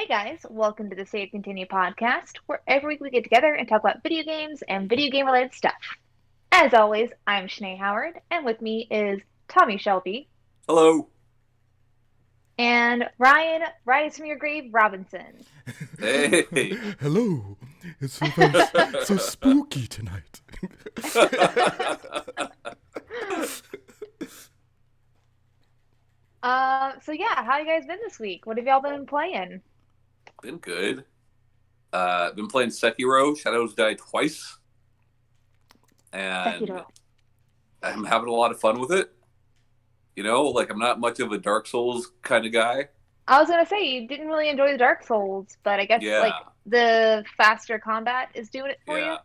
Hey guys, welcome to the Save Continue podcast, where every week we get together and talk about video games and video game related stuff. As always, I'm Shanae Howard, and with me is Tommy Shelby Hello. and Ryan Rise from Your Grave Robinson. Hey. Hello. It's so very so spooky tonight. So how you guys been this week? What have y'all been playing? Been good. Been playing Sekiro, Shadows Die Twice, and Sekiro. I'm having a lot of fun with it. You know, like I'm not much of a Dark Souls kind of guy. I was gonna say you didn't really enjoy the Dark Souls, but I guess Yeah, the faster combat is doing it for you. yeah.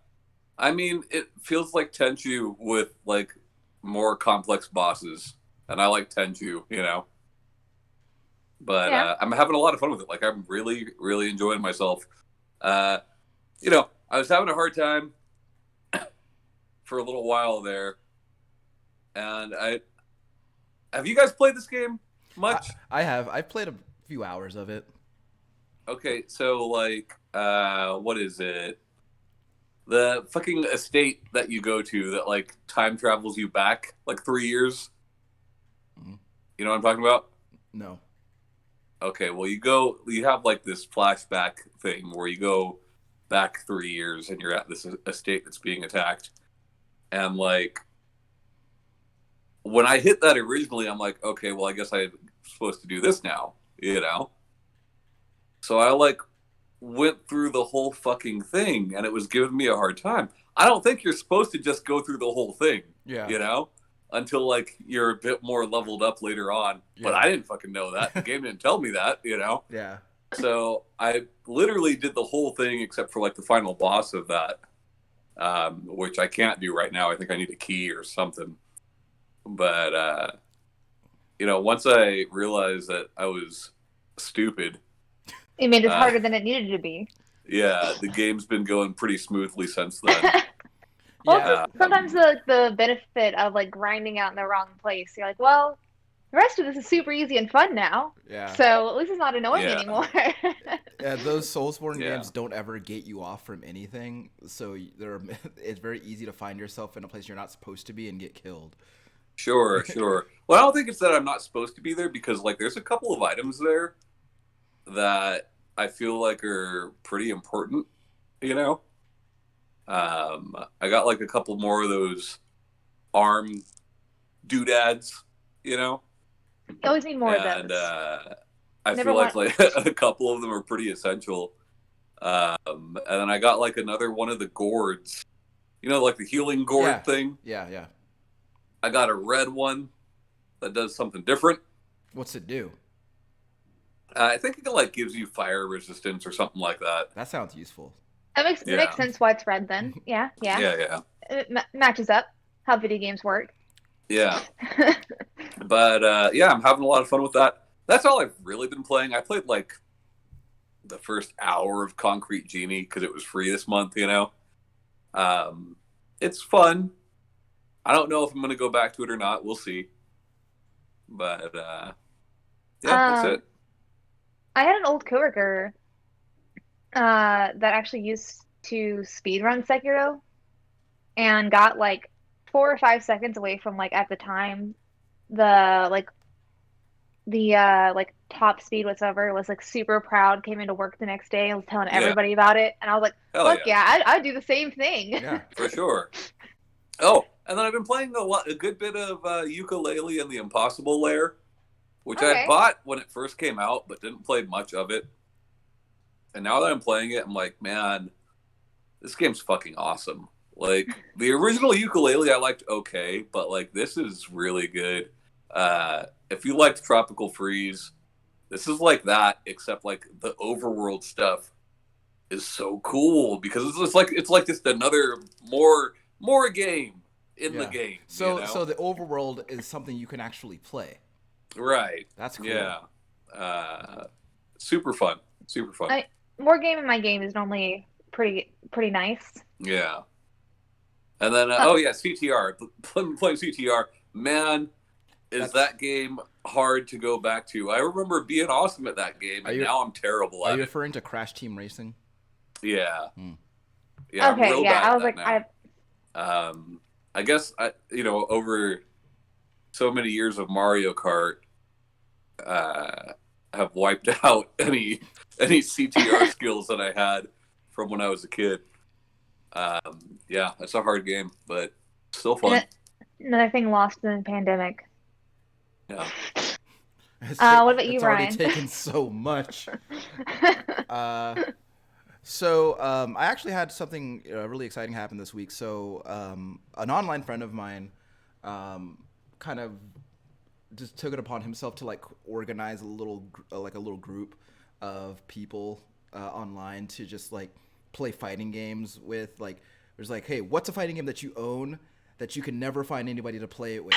I mean, it feels like Tenchu with like more complex bosses, and I like Tenchu, you know. But Yeah. I'm having a lot of fun with it. Like I'm really, really enjoying myself. Uh, I was having a hard time for a little while there, and I have you guys played this game much? I have. I've played a few hours of it. Okay, so like, what is it? The fucking estate that you go to that like time travels you back like 3 years. Mhm. You know what I'm talking about? No. Okay, well you have like this flashback thing where you go back 3 years and you're at this estate that's being attacked, and like when I hit that originally, I'm like, okay, well I guess I'm supposed to do this now, you know? So I like went through the whole fucking thing and it was giving me a hard time. I don't think you're supposed to just go through the whole thing, Yeah. you know, until like you're a bit more leveled up later on. But Yeah. I didn't fucking know that. The game didn't tell me that, you know. Yeah. So I literally did the whole thing except for like the final boss of that, which I can't do right now. I think I need a key or something. But once I realized that I was stupid, It made it uh, harder than it needed to be. yeah, the game's been going pretty smoothly since then. Well, Yeah. it's sometimes the benefit of like grinding out in the wrong place. You're like, well, the rest of this is super easy and fun now, Yeah. so at least it's not annoying Yeah, anymore. Yeah. Those Soulsborne yeah, games don't ever get you off from anything, so they're it's very easy to find yourself in a place you're not supposed to be and get killed. sure, sure. Well, I don't think it's that I'm not supposed to be there because like there's a couple of items there that I feel like are pretty important, you know. I got like a couple more of those arm doodads, you know, You always need more of and those. I Never feel want. like a couple of them are pretty essential. And then I got like another one of the gourds, you know, like the healing Yeah. gourd thing. Yeah. Yeah. I got a red one that does something different. What's it do? I think it like gives you fire resistance or something like that. That sounds useful. That makes Yeah, sense why it's red then. Yeah, yeah. yeah, yeah, It matches up how video games work. yeah. But yeah, I'm having a lot of fun with that. That's all I've really been playing. I played like the first hour of Concrete Genie because it was free this month. You know, it's fun. I don't know if I'm going to go back to it or not. We'll see. But yeah, that's Um, it. I had an old coworker that actually used to speedrun Sekiro and got like 4 or 5 seconds away from like at the time the like top speed whatsoever, was like super proud, came into work the next day and was telling Yeah, everybody about it, and I was like, hell fuck yeah, yeah, I'd do the same thing. Yeah. for sure. Oh, and then I've been playing a good bit of Ukulele and the Impossible Lair, which I Okay. bought when it first came out, but didn't play much of it. And now that I'm playing it, I'm like, man, this game's fucking awesome. Like the original Ukulele, I liked okay, but like this is really good. If you liked Tropical Freeze, this is like that, except like the overworld stuff is so cool because it's like just another more game in the Yeah. game, you So know? the overworld is something you can actually play. Right? That's cool. Yeah. Uh, super fun, super fun. I More game in my game is normally pretty nice. Yeah. And then Uh, oh yeah, CTR. Playing CTR, man. is That's that game hard to go back to. I remember being awesome at that game, are and you now I'm terrible are at you it. referring to Crash Team Racing? Yeah, Hmm. yeah, I'm Okay, real yeah, bad I at was that like, now. I guess over so many years of Mario Kart, uh, have wiped out any CTR skills that I had from when I was a kid. Yeah, it's a hard game, but still fun. another thing lost in the pandemic. Yeah. What about you, It's already Ryan? taken so much. Uh, I actually had something really exciting happen this week. So an online friend of mine kind of just took it upon himself to like organize a little group of people online to just like play fighting games with. Like there's like, hey, what's a fighting game that you own that you can never find anybody to play it with?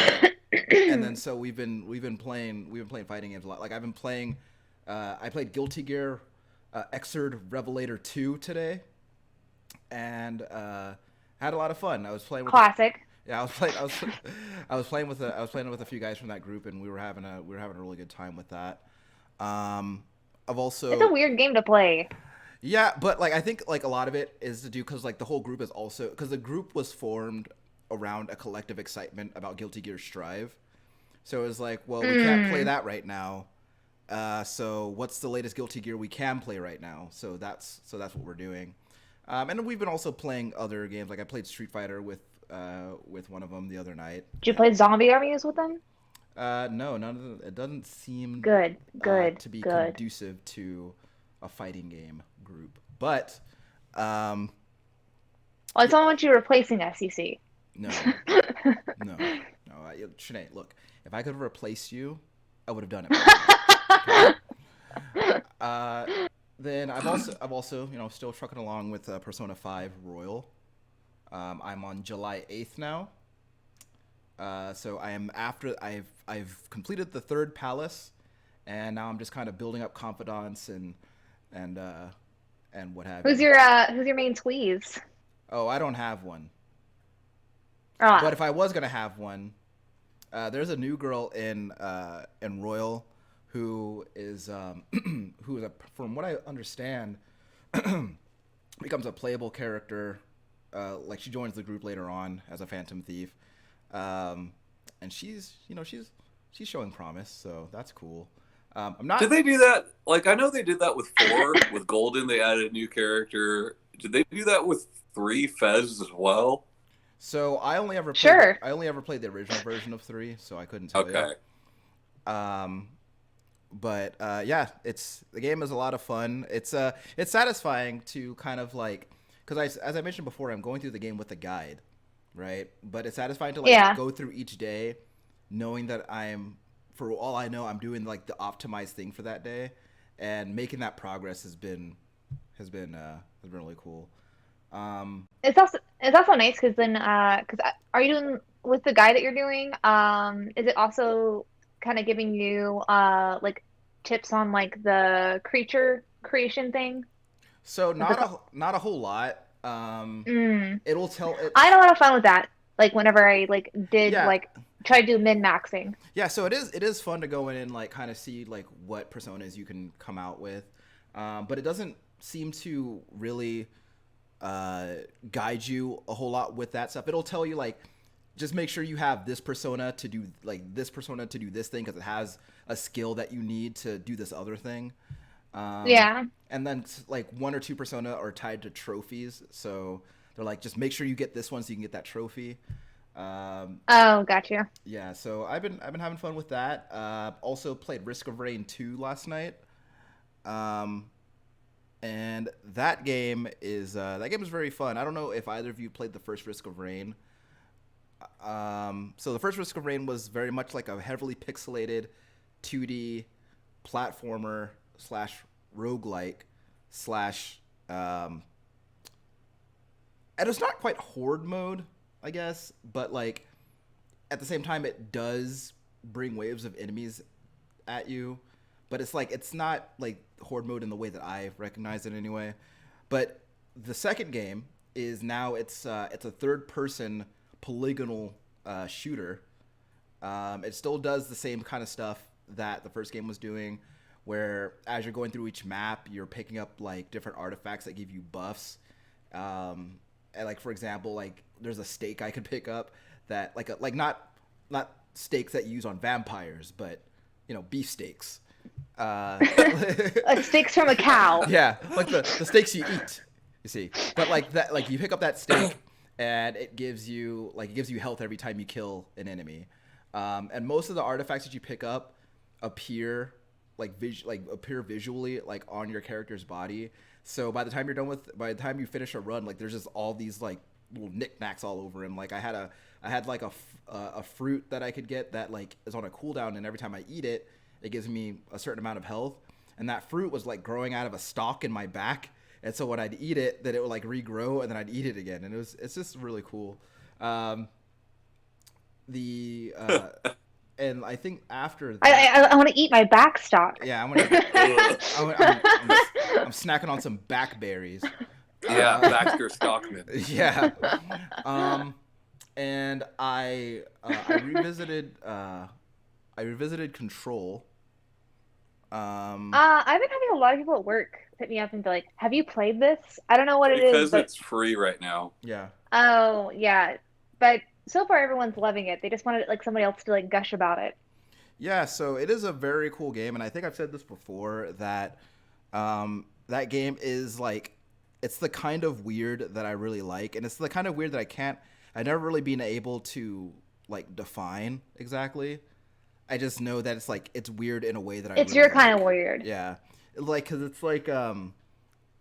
And then so we've been playing fighting games a lot. Like I've been playing I played Guilty Gear Xrd Revelator 2 today, and had a lot of fun. I was playing with Classic. yeah, I was playing with a few guys from that group, and we were having a really good time with that. I've It's a also weird game to play. yeah, but like I think like a lot of it is to do because like the whole group is also because the group was formed around a collective excitement about Guilty Gear Strive. So it was like, well, we can't play Mm. that right now. So what's the latest Guilty Gear we can play right now? So that's what we're doing. And we've been also playing other games. Like I played Street Fighter with one of them the other night. Did you play Zombie Armies with them? No, none of them. It doesn't seem Good, good, to be good. conducive to a fighting game group. But um, Well, it's almost you replacing SEC. no, no, no. Sinead, look, if I could replace you, I would have done it by now. Okay. Uh, then I've also still trucking along with Persona 5 Royal. I'm on July 8th now. So I am after I've completed the third palace, and now I'm just kind of building up confidence and uh, and what have you. Who's your main squeeze? Oh, I don't have one. But Ah, if I was gonna have one, there's a new girl in Royal who is who is from what I understand becomes a playable character. Like she joins the group later on as a Phantom Thief, um, and she's showing promise, so that's cool. I'm Did not. they do that? Like, I know they did that with 4. With Golden, they added a new character. Did they do that with 3 Fez as well? So sure. I only ever played the original version of 3, so I couldn't tell you. Okay. Um, but yeah, it's the game is a lot of fun. It's satisfying to kind of like because as I mentioned before, I'm going through the game with a guide, right? But it's satisfying to like Yeah. go through each day, knowing that for all I know, I'm doing like the optimized thing for that day, and making that progress has been really cool. Um, It's also nice because then are you doing with the guy that you're doing? Is it also kind of giving you like tips on like the creature creation thing? so With the not a whole lot. mm. It'll tell it. I had a lot of fun with that. Like whenever I like did Yeah, like try to do min maxing. yeah, so it is fun to go in and like kind of see like what personas you can come out with, but it doesn't seem to really uh, guide you a whole lot with that stuff. It'll tell you like just make sure you have this persona to do like this persona to do this thing because it has a skill that you need to do this other thing. Um, Yeah. and then like one or two persona are tied to trophies, so they're like just make sure you get this one so you can get that trophy. Um, Oh, gotcha. yeah, so I've been having fun with that. Also played Risk of Rain 2 last night. Um, and that game is very fun. I don't know if either of you played the first Risk of Rain. So the first Risk of Rain was very much like a heavily pixelated 2D platformer slash roguelike slash and it's not quite horde mode, I guess, but like at the same time it does bring waves of enemies at you, but it's like it's not like horde mode in the way that I recognize it anyway. But the second game is now it's a third person polygonal shooter, It still does the same kind of stuff that the first game was doing, where as you're going through each map, you're picking up like different artifacts that give you buffs. And like for example, like there's a stake I could pick up that like not steaks that you use on vampires, but beef steaks. Steaks from a cow. Yeah, like the steaks you eat. You see, but like that, like you pick up that steak, and it gives you health every time you kill an enemy. And most of the artifacts that you pick up appear appear visually like on your character's body. So by the time you finish a run, like there's just all these like little knickknacks all over him. Like I had like a fruit that I could get that like is on a cooldown, and every time I eat it, it gives me a certain amount of health. And that fruit was like growing out of a stalk in my back. And so when I'd eat it, then it would like regrow, and then I'd eat it again, and it's just really cool. And I think after that, I want to eat my back stock. Yeah, I'm snacking on some backberries. Yeah, Baxter Stockman. Yeah. And I revisited Control. I've been having a lot of people at work hit me up and be like, "Have you played this?" I don't know what it is because it's free right now. Yeah. Oh yeah, but so far everyone's loving it. They just wanted like somebody else to like gush about it. Yeah, so it is a very cool game, and I think I've said this before that that game is like it's the kind of weird that I really like, and it's the kind of weird that I've never really been able to like define exactly. I just know that it's weird in a way that it's really your kind of weird. Yeah, like because it's like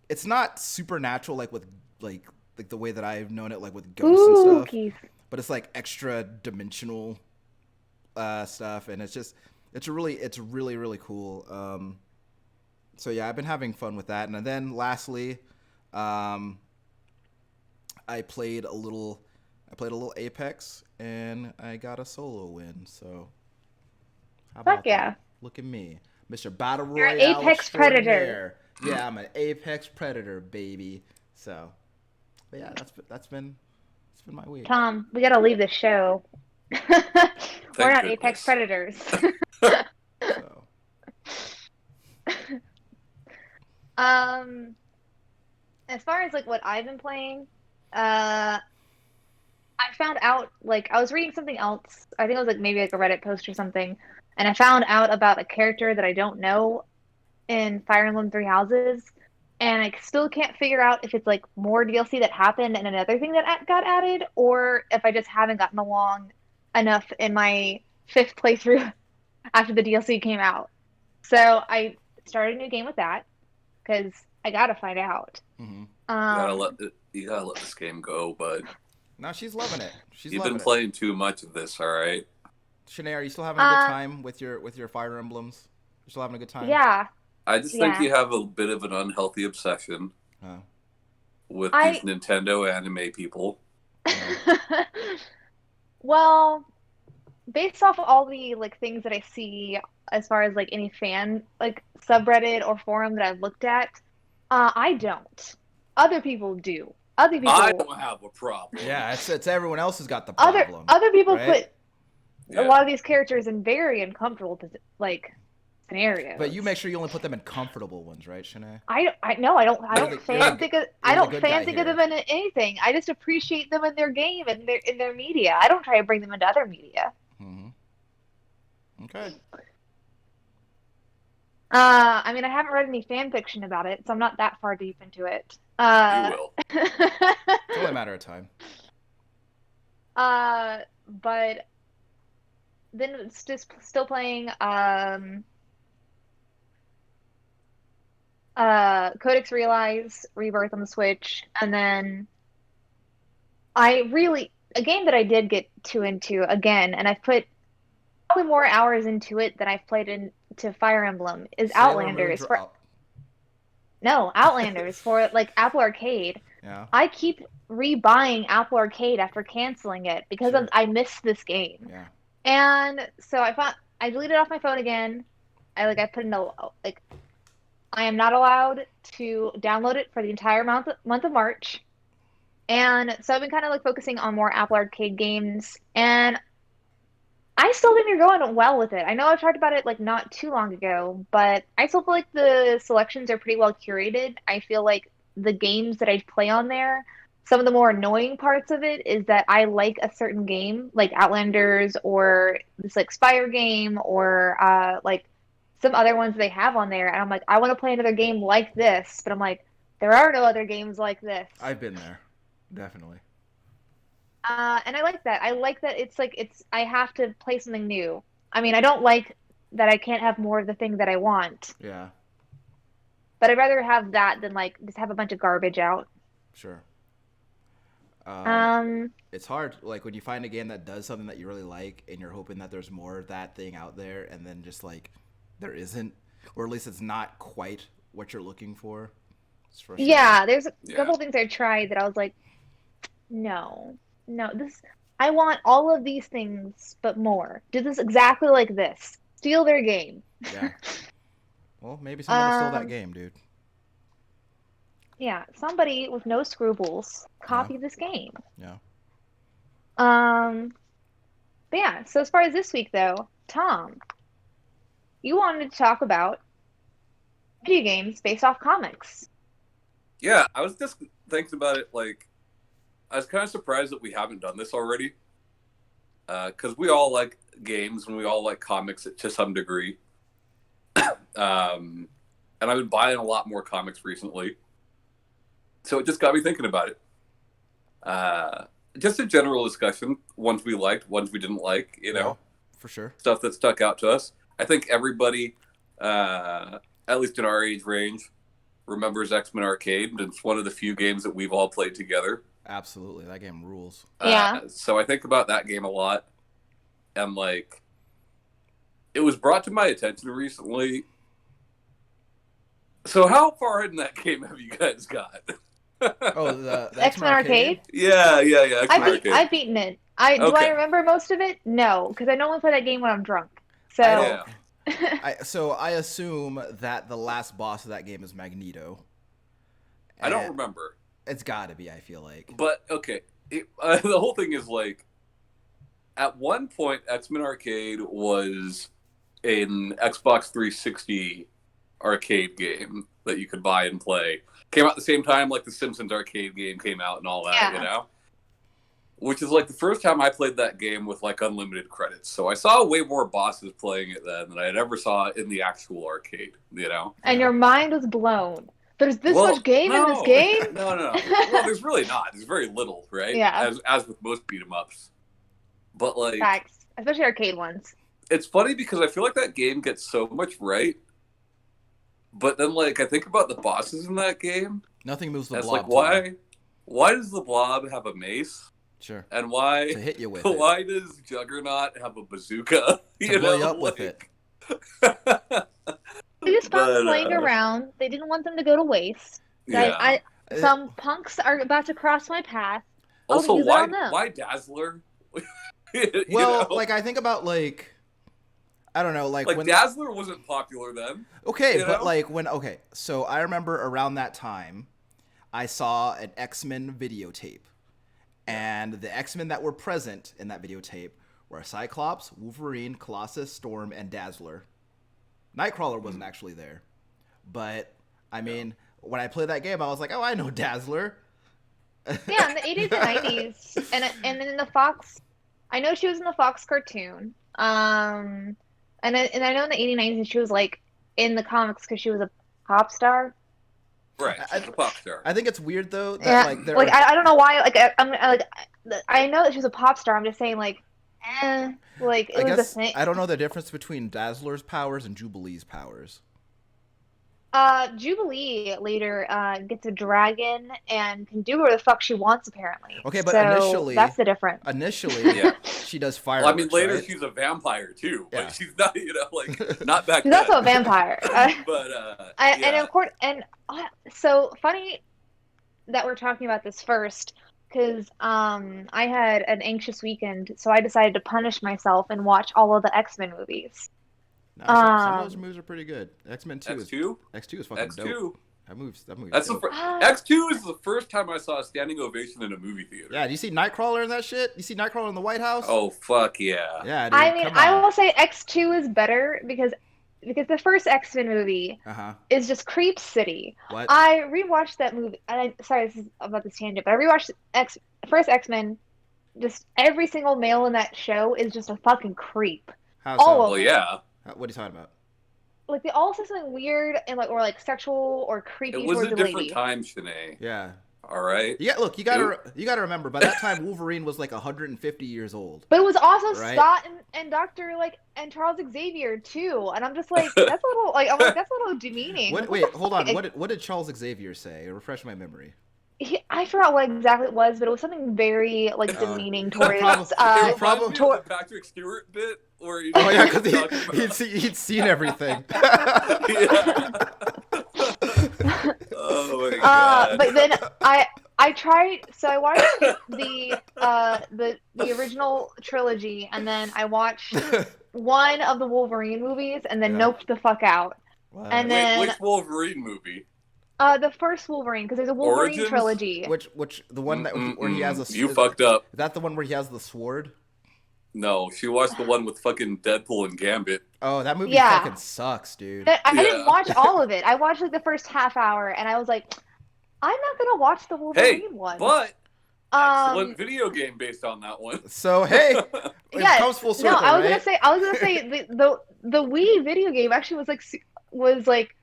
it's not supernatural like with like the way that I've known it like with ghosts and stuff. Keith. But it's like extra dimensional stuff, and it's really really cool. So yeah, I've been having fun with that, and then lastly, I played a little Apex, and I got a solo win. So how about yeah. that? Look at me, Mr. Battle Royale. You're an Apex Predator. Yeah, I'm an Apex Predator, baby. So, but yeah, that's been my week. Tom, we gotta leave the show. We're not Apex Predators. So. As far as like what I've been playing, I found out like I was reading something else. I think it was like maybe like a Reddit post or something, and I found out about a character that I don't know in Fire Emblem Three Houses, and I still can't figure out if it's like more DLC that happened and another thing that got added, or if I just haven't gotten along enough in my 5th playthrough after the DLC came out. So I started a new game with that because I gotta find out. Mm-hmm. You gotta let this game go, bud. No, she's loving it. You've been playing too much of this, all right? Shanae, are you still having a good time with your Fire Emblems? You're still having a good time? Yeah. I just think you have a bit of an unhealthy obsession with these Nintendo anime people. Well, based off all the like things that I see as far as like any fan like subreddit or forum that I've looked at, I don't. Other people do. Other people. I don't have a problem. Yeah, it's everyone else who's got the problem. Other people put a lot of these characters in very uncomfortable like scenarios. But you make sure you only put them in comfortable ones, right, Shanae? I don't fanfic of them in anything. I just appreciate them in their game and in their media. I don't try to bring them into other media. Mm-hmm. Okay. I mean, I haven't read any fan fiction about it, so I'm not that far deep into it. You will. It's only a matter of time. But then it's just still playing Codex Realize Rebirth on the Switch, and then a game that I did get into again, and I've put probably more hours into it than I've played into Fire Emblem is Outlanders. Outlanders for like Apple Arcade. Yeah. I keep rebuying Apple Arcade after canceling it because I missed this game. Yeah. And so I deleted it off my phone again. I put in I am not allowed to download it for the entire month of March. And so I've been kind of like focusing on more Apple Arcade games, and I still think you're going well with it. I know I've talked about it like not too long ago, but I still feel like the selections are pretty well curated. I feel like the games that I play on there, some of the more annoying parts of it is that I like a certain game, like Outlanders or this like Spire game or like some other ones they have on there, and I'm like, I want to play another game like this, but I'm like, there are no other games like this. I've been there, definitely. And I like that. I like that it's like I have to play something new. I mean, I don't like that I can't have more of the thing that I want, Yeah, but I'd rather have that than like just have a bunch of garbage out. sure. Um, Um, it's hard, like when you find a game that does something that you really like, and you're hoping that there's more of that thing out there, and then just like there isn't, or at least it's not quite what you're looking for. It's frustrating. yeah, there's a Yeah. couple things I tried that I was like, no, no, this I want all of these things, but more. Do this exactly like this. Steal their game. Yeah. Well, maybe someone will steal that Um, game, dude. yeah, somebody with no scruples Yeah. copy this game. Yeah. Um, but yeah, so as far as this week though, Tom, you wanted to talk about video games based off comics. Yeah, I was just thinking about it. Like, I was kind of surprised that we haven't done this already. Because we all like games and we all like comics to some degree. And I've been buying a lot more comics recently. So it just got me thinking about it. Just a general discussion, ones we liked, ones we didn't like, Yeah, for sure. stuff that stuck out to us. I think everybody, at least in our age range, remembers X-Men Arcade. And it's one of the few games that we've all played together. Absolutely. That game rules. Yeah. So I think about that game a lot. And, like, it was brought to my attention recently. So how far in that game have you guys got? Oh, the X-Men X-Men Arcade? Yeah. X-Men Arcade. I've beaten it. Do I Okay. remember most of it? No, because I normally play that game when I'm drunk. I So Yeah. so I assume that the last boss of that game is Magneto. I don't And remember. it's got to be, I feel like. But, okay. The whole thing is, like, at one point, X-Men Arcade was an Xbox 360 arcade game that you could buy and play. Came out at the same time like the Simpsons arcade game came out and all that, Yeah. you know? Which is like the first time I played that game with like unlimited credits. So I saw way more bosses playing it then than I had ever saw in the actual arcade, you know? and your mind was blown. There's this Well, much game in this no. game? No. Well, there's really not. There's very little, right? Yeah. As with most beat 'em ups. But like Facts, especially arcade ones. it's funny because I feel like that game gets so much right. But then like I think about the bosses in that game. Nothing moves the And it's blob. like why does the blob have a mace? Sure. And why To hit you with it. why does Juggernaut have a bazooka? To blow you up with it. They just found them But, laying around. They didn't want them to go to waste. yeah. Some punks are about to cross my path. I'll Also, use it on them. why Dazzler? You Well, know? like I think about like I don't know, like when Dazzler wasn't popular then. okay, you but know? like when okay, so I remember around that time I saw an X-Men videotape. And the X-Men that were present in that videotape were Cyclops, Wolverine, Colossus, Storm, and Dazzler. Nightcrawler wasn't actually there. But I mean, when I played that game, I was like, "Oh, I know Dazzler." Yeah, in the 80s and 90s, and in the Fox, I know she was in the Fox cartoon. And I know in the 80s and 90s she was like in the comics because she was a pop star. Right, she's a pop star. I think it's weird though that Yeah, like there like are, I don't know why. I know that she was a pop star. I'm just saying like I it was a guess thing. I don't know the difference between Dazzler's powers and Jubilee's powers. Jubilee later gets a dragon and can do whatever the fuck she wants apparently. Okay, but So initially that's the difference. Initially, Yeah. she does Well, fireworks. I mean, later right? she's a vampire too, but Yeah. she's not, not back She's then. also a vampire. But And yeah. of course, so funny that we're talking about this first, because I had an anxious weekend, so I decided to punish myself and watch all of the X-Men movies. No, some of those movies are pretty good. X-Men 2 X2? is fucking dope. X2. That movie's That's dope. X2 is the first time I saw a standing ovation in a movie theater. Yeah, do you see Nightcrawler in that shit? You see Nightcrawler in the White House? Oh fuck yeah! Yeah, dude. I mean, Come I on. will say X2 is better because the first X-Men movie Uh-huh. is just Creep City. What? I rewatched that movie. Sorry, this is about this tangent, but I rewatched first X-Men. Just every single male in that show is just a fucking creep. How All so? of Well, them. yeah. What are you talking about? Like they all say something weird and like or like sexual or It creepy was towards a the different lady. time, Shanae. Yeah. All right. Yeah, look, you gotta remember, by that time Wolverine was like 150 years old. But it was also Right. Scott and Doctor and Charles Xavier too, and I'm just like that's a little that's a little demeaning. Like, Wait, what the hold fuck? on. What did Charles Xavier say? Refresh my memory. I forgot what exactly it was, but it was something very like demeaning towards It reminds me of tor- the Patrick Stewart bit where he Oh yeah, was because talking about... he'd seen everything. Yeah. Oh my god. but then I tried so I watched the original trilogy and then I watched one of the Wolverine movies and then Yeah. noped the fuck out. What? And then Which Wolverine movie? the first Wolverine because there's a Wolverine Origins? trilogy. Which the one that where he has a You fucked up. Is that the one where he has the sword? No, she watched the one with fucking Deadpool and Gambit. Oh, that movie Yeah. fucking sucks, dude. But I Yeah. didn't watch all of it. I watched like the first half hour and I was like, I'm not gonna watch the Wolverine Hey, one. but excellent Um, video game based on that one. So hey, it yes. comes full circle, No, I was right? gonna say the Wii video game actually was like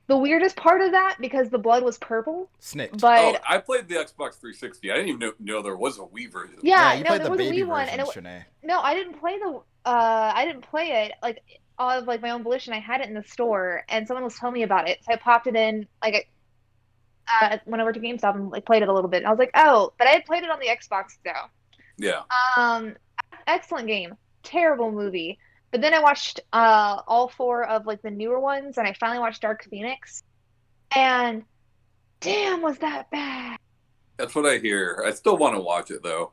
the weirdest part of that because the blood was purple. Snicked. Oh, But I played the Xbox 360. I didn't even know there was a Wii version. yeah, you no, played there the was a baby Wii one, version, and Shanae. no, I didn't play I didn't play it like of like my own volition. I had it in the store, and someone was telling me about it, so I popped it in like when I worked at GameStop and like played it a little bit. And I was like, oh, but I had played it on the Xbox though. Yeah. Um, excellent game, terrible movie. But then I watched all four of like the newer ones, and I finally watched Dark Phoenix, and damn, was that bad. That's what I hear. I still want to watch it though.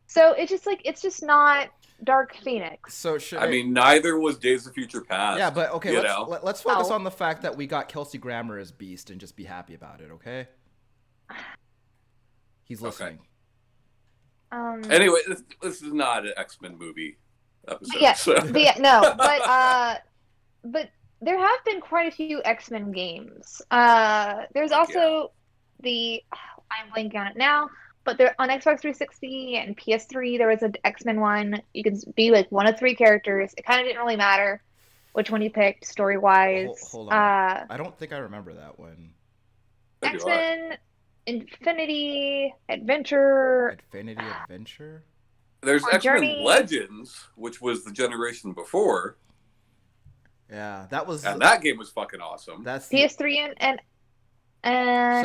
So it's just not Dark Phoenix. So should I mean, neither was Days of Future Past. yeah, but okay, you let's know? let's focus Oh. on the fact that we got Kelsey Grammer as Beast and just be happy about it, okay? He's listening. Anyway, this is not an X-Men movie episode. Yeah, So. no, but there have been quite a few X-Men games. There's also I'm blanking on it now, but there on Xbox 360 and PS3 there was an X-Men one. You could be like one of three characters. It kind of didn't really matter which one you picked story-wise. Hold on. I don't think I remember that one. Maybe do I. X-Men Infinity Adventure. Infinity Adventure? There's Or X-Men Journey. Legends, which was the generation before, Yeah, that was and that game was fucking awesome. that's the, PS3 and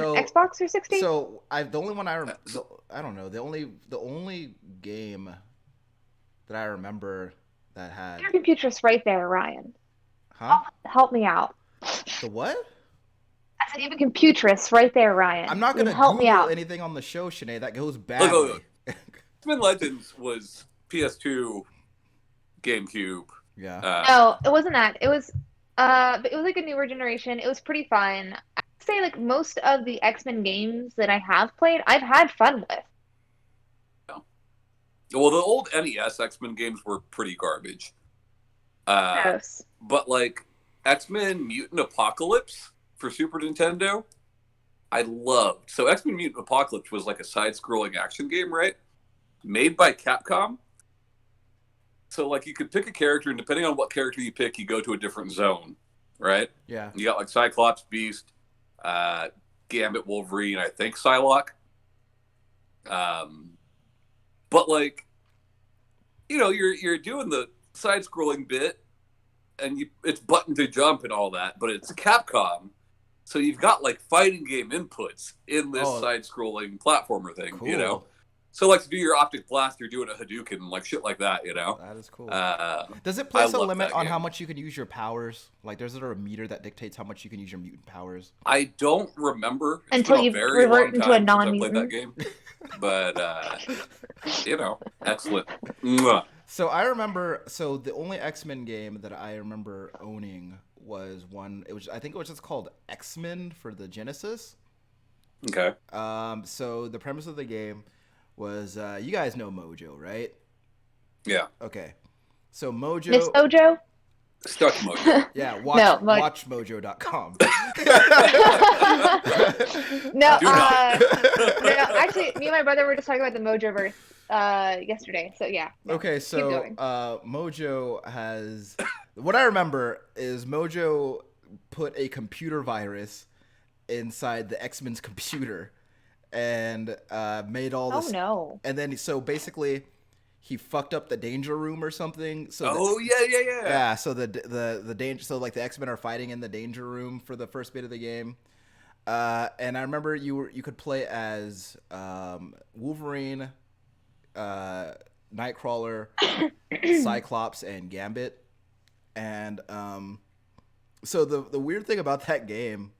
So- Xbox 360. so the only one I remember, I don't know, the only game that I remember that had Your computer's right there, Ryan. huh? Help me out. The what? I said you have a computress right there, Ryan. I'm not You gonna help me Google out. anything on the show, Shanae. That goes Look, badly. X-Men Legends was PS2, GameCube. Yeah. No, it wasn't that. It was but it was like a newer generation. It was pretty fun. I'd say like most of the X-Men games that I have played, I've had fun with. Well, the old NES X-Men games were pretty garbage. Gross. But like X-Men Mutant Apocalypse for Super Nintendo, I loved. So X-Men Mutant Apocalypse was like a side-scrolling action game, right? Made by Capcom. So like you could pick a character, and depending on what character you pick, you go to a different zone, right? Yeah. You got like Cyclops, Beast, Gambit, Wolverine, I think Psylocke. But like, you know, you're doing the side-scrolling bit, and it's button to jump and all that, but it's Capcom, so you've got like fighting game inputs in this side-scrolling platformer thing, Cool. you know. So like to do your optic blast, you're doing a Hadouken and like shit like that, you know. That is cool. Does it I place a love limit that on game. how much you can use your powers? Like, there's there a meter that dictates how much you can use your mutant powers? I don't remember. It's Until been you a very revert long into a time since I played non-mutant. that game. But you know, excellent. Mwah. So I remember. So the only X-Men game that I remember owning was one. It was, I think it was just called X-Men for the Genesis. Okay. So the premise of the game was, you guys know Mojo, right? Yeah. Okay. So Miss Mojo, Mojo? Stuck Mojo. yeah, No, watchmojo.com. no, Do not. no. Actually, me and my brother were just talking about the Mojoverse yesterday. So yeah, no, Okay, keep so going. Mojo has, what I remember is Mojo put a computer virus inside the X-Men's computer and made all Oh this, no. and then so basically he fucked up the danger room or something. So that, Oh yeah. yeah, so the danger, so like the X-Men are fighting in the danger room for the first bit of the game. And I remember you could play as Wolverine, Nightcrawler, Cyclops, and Gambit. And so the weird thing about that game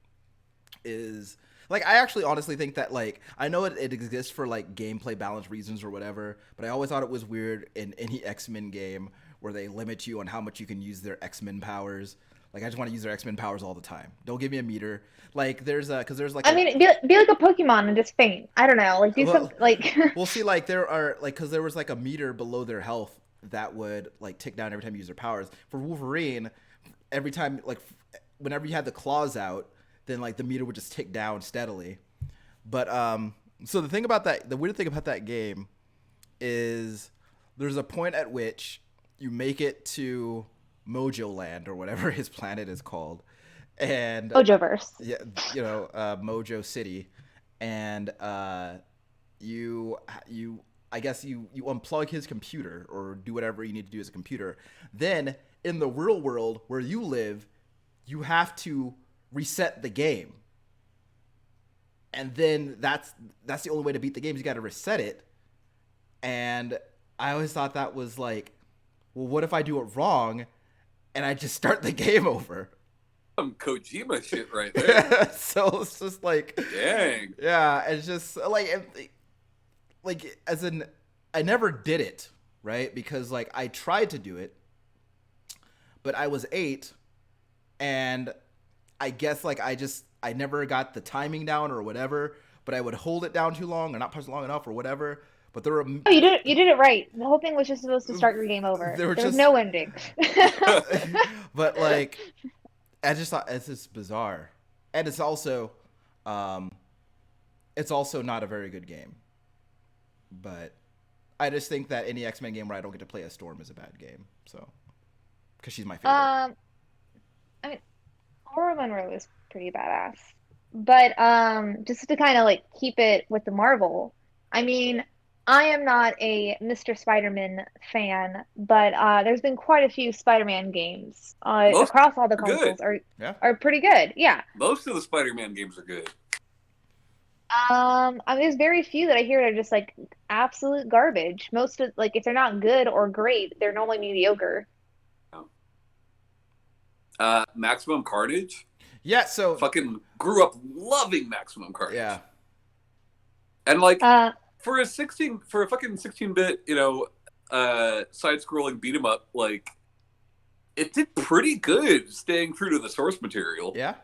is, like, I actually honestly think that, like, I know it exists for like gameplay balance reasons or whatever, but I always thought it was weird in any X-Men game where they limit you on how much you can use their X-Men powers. Like, I just want to use their X-Men powers all the time. Don't give me a meter. Like, there's a, because there's like I a, mean, be like a Pokemon and just faint. I don't know, like do well, something like. we'll see, like, there are, like, because there was like a meter below their health that would like tick down every time you use their powers. For Wolverine, every time, like, whenever you had the claws out, then like the meter would just tick down steadily. But so the thing about that, the weird thing about that game is there's a point at which you make it to Mojo Land or whatever his planet is called, and Mojoverse. yeah, Mojo City, and you I guess you unplug his computer or do whatever you need to do as a computer. Then in the real world where you live, you have to reset the game, and then that's the only way to beat the game. Is you got to reset it. And I always thought that was like, well, what if I do it wrong and I just start the game over? Some Kojima shit right there. So it's just like, Dang. yeah, it's just like as in, I never did it, right? Because like I tried to do it, but I was 8, and I guess like I never got the timing down or whatever. But I would hold it down too long or not press long enough or whatever. But there were Oh, you did it right. The whole thing was just supposed to start your game over. there were There was just no ending. but like I just thought it's just bizarre, and um, it's also not a very good game. But I just think that any X-Men game where I don't get to play as Storm is a bad game. So, because she's my favorite. I mean, Laura Monroe is pretty badass. But just to kind of like keep it with the Marvel, I mean, I am not a Mr. Spider-Man fan, but there's been quite a few Spider-Man games Most across all the are good. consoles Yeah. are pretty good. Yeah. Most of the Spider-Man games are good. I mean, there's very few that I hear that are just like absolute garbage. Most of like if they're not good or great, they're normally mediocre. Maximum Carnage. Yeah. So. Fucking grew up loving Maximum Carnage. Yeah. And like Uh, for a fucking 16-bit, side-scrolling beat 'em up, like it did pretty good staying true to the source material. Yeah.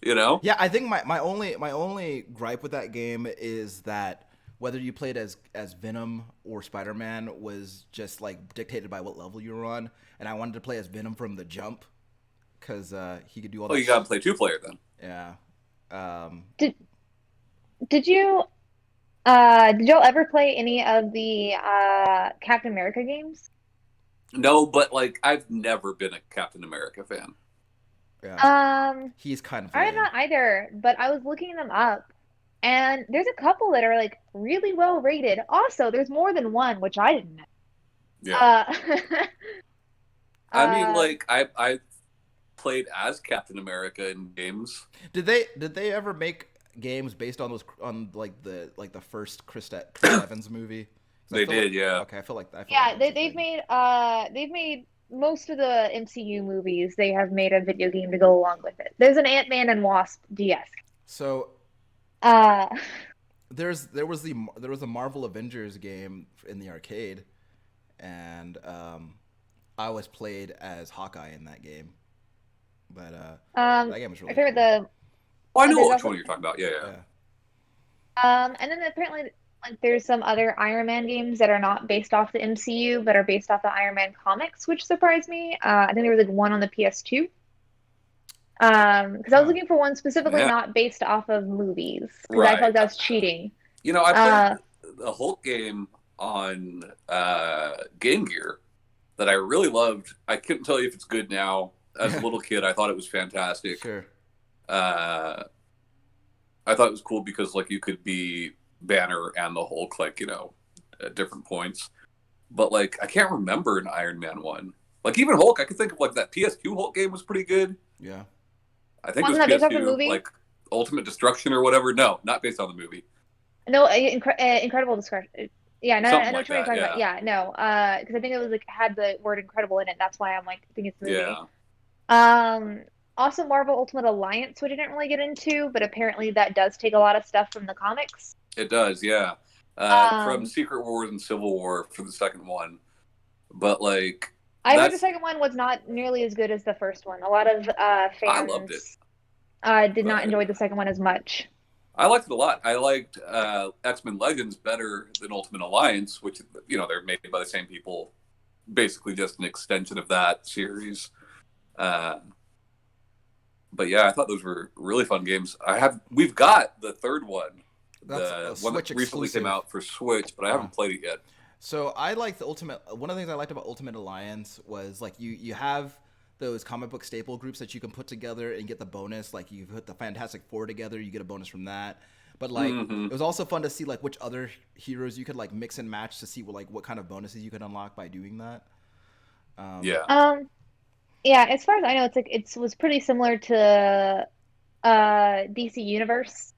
Yeah, I think my only gripe with that game is that whether you played as Venom or Spider-Man was just like dictated by what level you were on, and I wanted to play as Venom from the jump because he could do all that. Oh, you gotta play 2-player then. Yeah. did you did y'all ever play any of the Captain America games? No, but like I've never been a Captain America fan. Yeah. He's kind of I'm lame. not either, but I was looking them up, and there's a couple that are like really well rated. Also, there's more than one, which I didn't know. Yeah. I mean, Uh, like I played as Captain America in games. Did they ever make games based on the first Chris Evans movie? They did, yeah. Okay, I feel like yeah, that's a they've thing. made most of the MCU movies. They have made a video game to go along with it. There's an Ant-Man and Wasp DS. So Uh, there was a Marvel Avengers game in the arcade, and I always played as Hawkeye in that game. But that game was I really favorite cool. the Oh, I know there's which also one you're talking about. Yeah, yeah. and then apparently like there's some other Iron Man games that are not based off the MCU but are based off the Iron Man comics, which surprised me. I think there was like one on the PS2. Because I was Huh. looking for one specifically Yeah, not based off of movies because I felt right. like that was cheating. You know, I played Uh, the Hulk game on Game Gear that I really loved. I couldn't tell you if it's good now. As a Yeah. little kid, I thought it was fantastic. Sure. Uh, I thought it was cool because like you could be Banner and the Hulk, like at different points. But like I can't remember an Iron Man one. Like even Hulk, I could think of like that PS2 Hulk game was pretty good. Yeah. I think it was wasn't that based off the PS2, movie? like Ultimate Destruction or whatever. No, not based on the movie. No, Incredible Discretion. Yeah, no, Something I know like what you're that. talking about. Yeah, Yeah, no, because I think it was like had the word incredible in it. That's why I'm like, I think it's the movie. yeah. Um, Also Marvel Ultimate Alliance, which I didn't really get into, but apparently that does take a lot of stuff from the comics. It does. Yeah. From Um, Secret Wars and Civil War for the second one, but like I heard the that's second one was not nearly as good as the first one. A lot of I loved it, fans did not but enjoy the second one as much. I liked it a lot. I liked X-Men Legends better than Ultimate Alliance, which they're made by the same people, basically just an extension of that series. Uh, but yeah, I thought those were really fun games. We've got the third one, That's a the one that Switch recently came exclusive. out for Switch, but I haven't played it yet. So I like the Ultimate. One of the things I liked about Ultimate Alliance was like you have those comic book staple groups that you can put together and get the bonus. Like you put the Fantastic Four together, you get a bonus from that. But like Hmm. it was also fun to see like which other heroes you could like mix and match to see what kind of bonuses you could unlock by doing that. Yeah. Um, yeah, as far as I know, it's like it was pretty similar to DC Universe,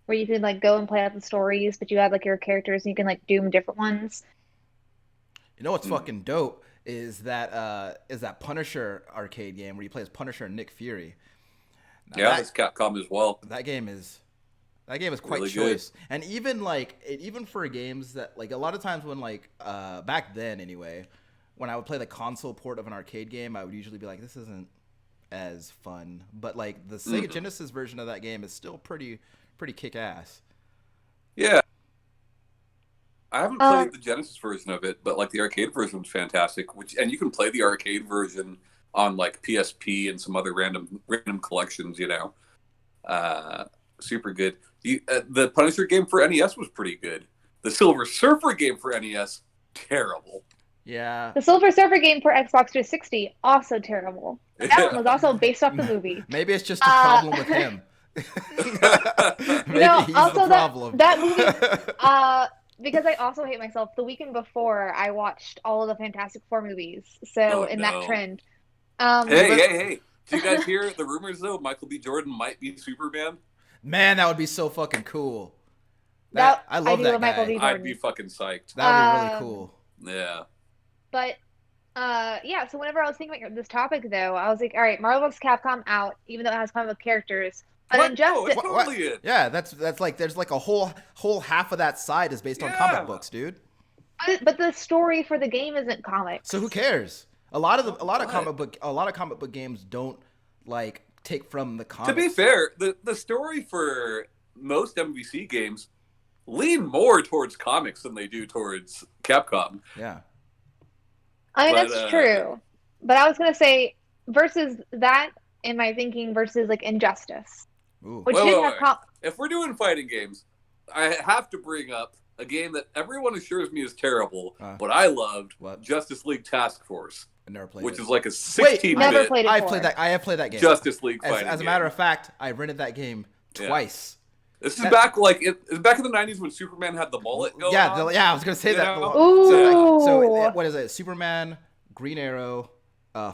where you can like go and play out the stories, but you have like your characters and you can like doom different ones. You know what's Mm. fucking dope is that Punisher arcade game where you play as Punisher and Nick Fury. Now Yeah, it's Capcom as well. that game is quite Really good. choice, and even for games that like a lot of times when like back then anyway, when I would play the console port of an arcade game, I would usually be like, this isn't as fun. But like the Sega Hmm. Genesis version of that game is still pretty kick ass. Yeah. I haven't Um, played the Genesis version of it, but like the arcade version was fantastic. And you can play the arcade version on like PSP and some other random collections. Uh, Super good. The Punisher game for NES was pretty good. The Silver Surfer game for NES, terrible. Yeah, the Silver Surfer game for Xbox 360, also terrible. That one Yeah. was also based off the movie. maybe it's just a Uh, problem with him. Maybe no, he's the also problem. that movie, because I also hate myself. The weekend before, I watched all of the Fantastic Four movies. So Oh in that no. trend, Hey, But hey, hey! Did you guys hear the rumors though? Michael B. Jordan might be Superman. man, that would be so fucking cool. that I I love do that love Michael guy. B. I'd be Jordan. fucking psyched. That would be really Um, cool. Yeah. but yeah. So whenever I was thinking about this topic, though, I was like, all right, Marvel vs. Capcom out, even though it has comic book characters. But What? No, it's Injustice, totally it. Yeah, that's like there's like a whole half of that side is based on comic Yeah. books, dude. but the story for the game isn't So who comics. cares? A lot of What? comic book games don't like take from the To be comics. fair, the story for most MVC games lean more towards comics than they do towards Capcom. Yeah. I mean, But that's true. But I was gonna say versus that in my thinking versus like Injustice, Ooh. which wait, did wait, have wait. com If we're doing fighting games, I have to bring up a game that everyone assures me is terrible, but I loved What? Justice League Task Force, I never played which it. is like a Wait, 16-bit never played it. I before. played that. I have played that game. Justice League As, fighting as a game. matter of fact, I rented that game Yeah. twice. This is that- back back in the 90s when Superman had the mullet going Yeah, on. I was gonna say You that. know? Ooh. What is it? Superman, Green Arrow,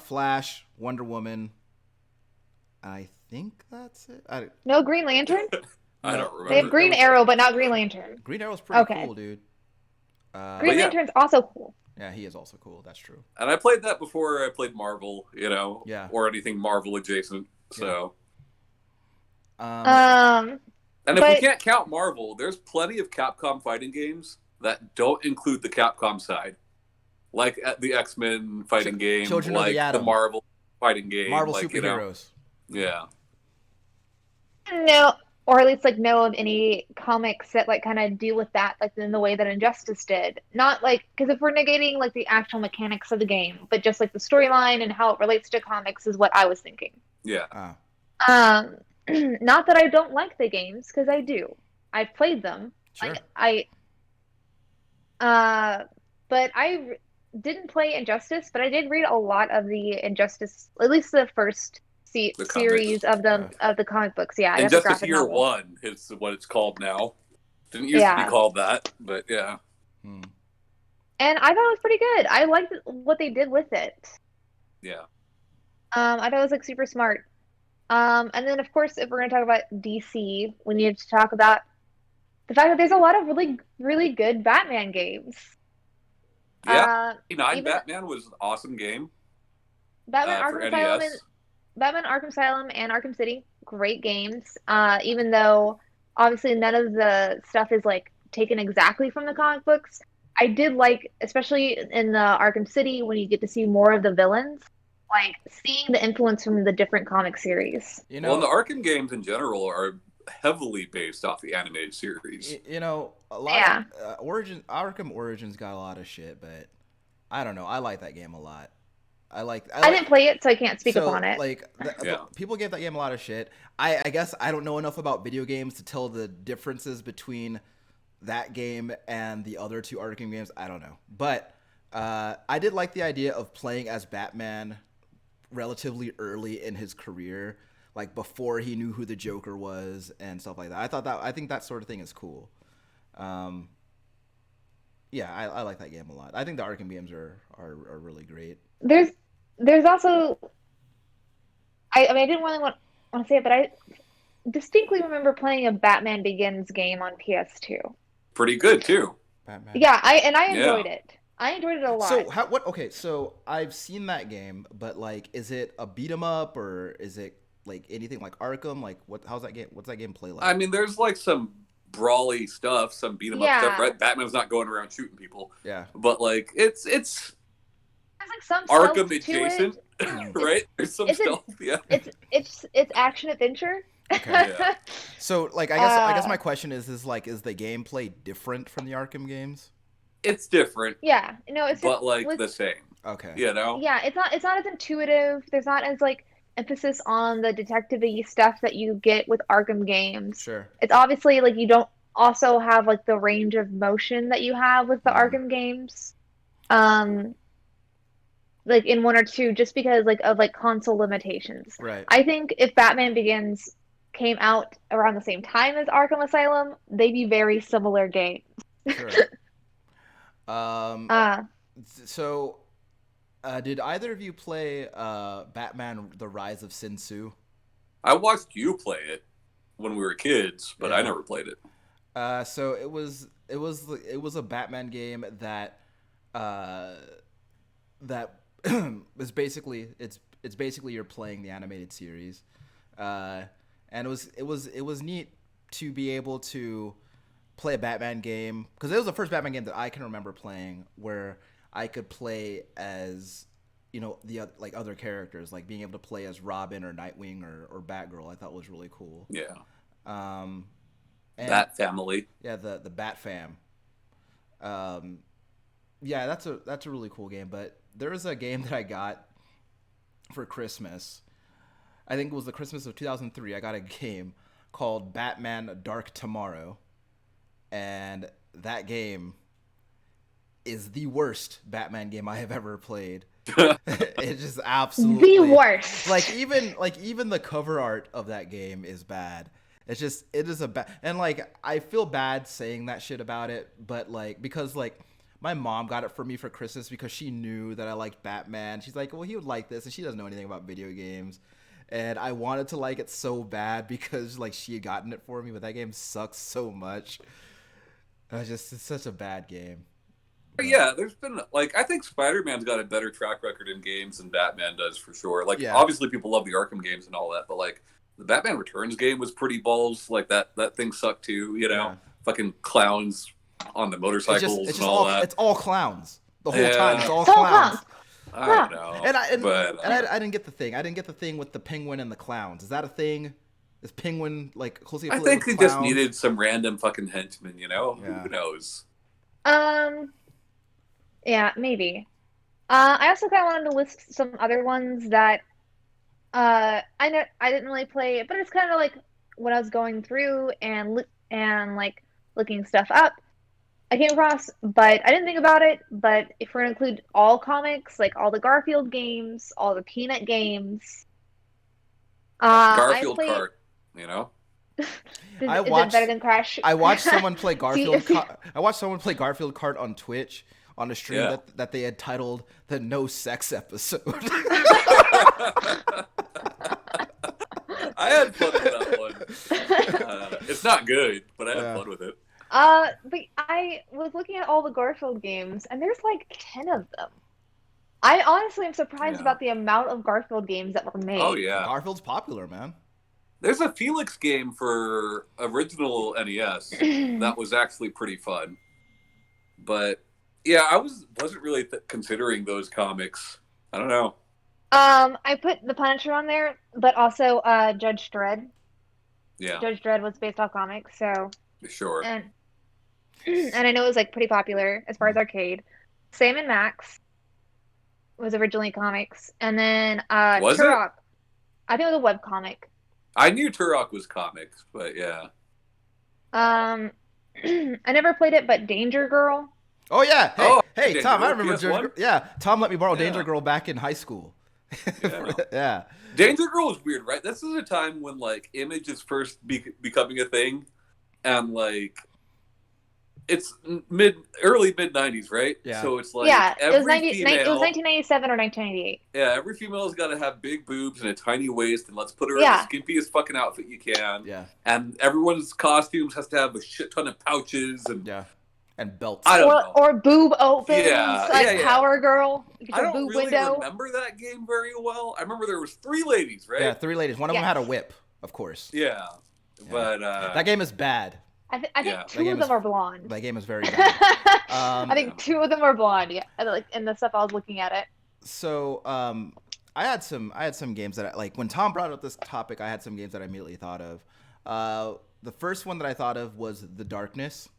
Flash, Wonder Woman. I think that's it. No Green Lantern? I No. don't remember. They have Green Arrow, but not Green Lantern. Green Arrow's pretty Okay. cool, dude. Green yeah. Lantern's also cool. Yeah, he is also cool. That's true. And I played that before I played Marvel, Yeah. or anything Marvel adjacent. So, Um, and if we but- can't count Marvel, there's plenty of Capcom fighting games that don't include the Capcom side. like the X-Men fighting game, Children of like the Atom, Marvel fighting game, Marvel like superheroes. yeah. No, or at least like know of any comics that like kind of deal with that like in the way that Injustice did. Not like because if we're negating like the actual mechanics of the game, but just like the storyline and how it relates to comics is what I was thinking. Yeah. Ah, Um, not that I don't like the games because I do. I've played them. sure. Uh, but didn't play Injustice, but I did read a lot of the Injustice, at least the first The comics. series of the comic books. Yeah, I got the Injustice graphic Year novel. One is what it's called now. Didn't used to be Yeah, called that, but yeah. Hmm. and I thought it was pretty good. I liked what they did with it. Yeah. I thought it was like super smart. And then of course, if we're gonna talk about DC, we need to talk about the fact that there's a lot of really, really good Batman games. Yeah. Uh, 89 even Batman was an awesome game Batman for Arkham Asylum and NES. Batman Arkham Asylum and Arkham City, great games. Even though obviously none of the stuff is like taken exactly from the comic books, I did like, especially in the Arkham City, when you get to see more of the villains, like seeing the influence from the different comic series. You Well, and the know, Arkham games in general are heavily based off the animated series. a lot of Yeah, Arkham Origins got a lot of shit, but I don't know. I like that game a lot. I I like didn't play it, so I can't speak upon so it. like Yeah. people gave that game a lot of shit. I guess I don't know enough about video games to tell the differences between that game and the other two Arkham games. I don't know, but I did like the idea of playing as Batman relatively early in his career, like before he knew who the Joker was and stuff like that. I think that sort of thing is cool. Um, yeah, I like that game a lot. I think the Arkham games are really great. There's there's also I mean I didn't really want to say it, but I distinctly remember playing a Batman Begins game on PS2. Pretty good too. Batman. Yeah, I Yeah. enjoyed it. I enjoyed it a lot. So how what? Okay, so I've seen that game, but like, is it a beat 'em up or is it like anything like Arkham? Like, what? How's that game? What's that game play I like? mean, there's like some brawly stuff, some beat 'em up stuff, Yeah, right? Batman's not going around shooting people, Yeah. but like it's there's like some Arkham stealth to adjacent, it. Mm. It's right? There's some it's a stealth, yeah. it's action adventure. Okay. Yeah. So like, I guess uh, my question is like, is the gameplay different from the Arkham games? It's different, yeah, no, it's just but like with the same, Okay. you know? yeah, it's not as intuitive. There's not as like emphasis on the detective-y stuff that you get with Arkham games. Sure. It's obviously like you don't also have like the range of motion that you have with the Mm. Arkham games. Um, like in one or two, just because like of like console limitations. Right. I think if Batman Begins came out around the same time as Arkham Asylum, they'd be very similar games. Sure. Um. Uh, So, did either of you play Batman: The Rise of Sin Tzu? I watched you play it when we were kids, but I Yeah. never played it. So it was a Batman game that uh, that is basically it's basically you're playing the animated series, uh, and it was neat to be able to play a Batman game because it was the first Batman game that I can remember playing where I could play as like other characters, like being able to play as Robin or Nightwing or Batgirl. I thought was really cool. Yeah. Um, and Bat Family. yeah, the Bat Fam. Um, yeah, that's a really cool game. But there was a game that I got for Christmas. I think it was the Christmas of 2003. I got a game called Batman Dark Tomorrow, and that game is the worst Batman game I have ever played. It's just the absolutely worst. like even the cover art of that game is bad. It is a bad, and like I feel bad saying that shit about it, but like because like my mom got it for me for Christmas because she knew that I liked Batman. She's like, well, he would like this, and she doesn't know anything about video games. And I wanted to like it so bad because like she had gotten it for me, but that game sucks so much. It's such a bad game. But But yeah, there's been like I think Spider-Man's got a better track record in games than Batman does for sure. Like yeah, obviously people love the Arkham games and all that, but like the Batman Returns game was pretty balls. Like that thing sucked too, you know. yeah. Fucking clowns on the motorcycles and all that. It's all clowns. The whole time, it's all So clowns. I don't know. I didn't get the thing. I didn't get the thing with the penguin and the clowns. Is that a thing? Is penguin like closely I affiliated think with they just clowns? needed some random fucking henchmen, you know? Yeah. Who knows? Um, yeah, maybe. I also kind of wanted to list some other ones that I know I didn't really play, but it's kind of like when I was going through and like looking stuff up, I came across, but I didn't think about it. But if we're gonna include all comics, like all the Garfield games, all the Peanut games, I Garfield played. Kart, you know? I Is it better watched than Crash? I watched someone play See, Garfield. see, I watched someone play Garfield Kart on Twitch on a stream Yeah. that they had titled the No Sex episode. I had fun with that one. It's not good, but I had Yeah. fun with it. but I was looking at all the Garfield games, and there's like 10 of them. I honestly am surprised Yeah. about the amount of Garfield games that were Oh, made. yeah. Garfield's popular, man. There's a Felix game for original NES that was actually pretty fun. But, yeah, wasn't really considering those comics. I don't know. I put the Punisher on there, but also Judge Dredd. Yeah, Judge Dredd was based off comics, so sure. and and I know it was like pretty popular as far as arcade. Sam and Max was originally comics, and then Was it? Turok. I think it was a web comic. I knew Turok was comics, but yeah. I never played it, but Danger Girl. Oh yeah. Hey, Danger Tom, I Girl, remember PS1? Yeah, Tom let me borrow Yeah. Danger Girl back in high school. Yeah. Yeah. Danger Girl was weird, right? This is a time when, like, Image is first becoming a thing, and, like, it's early mid 90s, right? Yeah. So it's like Yeah, it was every female, it was 1997 or 1998. yeah, every female's got to have big boobs and a tiny waist, and let's put her Yeah. in the skimpiest fucking outfit you can. Yeah. And everyone's costumes has to have a shit ton of pouches and Yeah. And belts. I don't know. Or boob opens, Yeah, like yeah. Power Girl. I A don't boob really window. remember that game very well. I remember there was 3 ladies, right? Yeah, 3 ladies. One of them Yes. had a whip, of course. Yeah. But That game is bad. I think Yeah. two of them are blonde. That game is very bad. I think 2 of them are blonde. Yeah, and, like in the stuff I was looking at it. So, I had some games that like when Tom brought up this topic, I had some games that I immediately thought of. The first one that I thought of was The Darkness.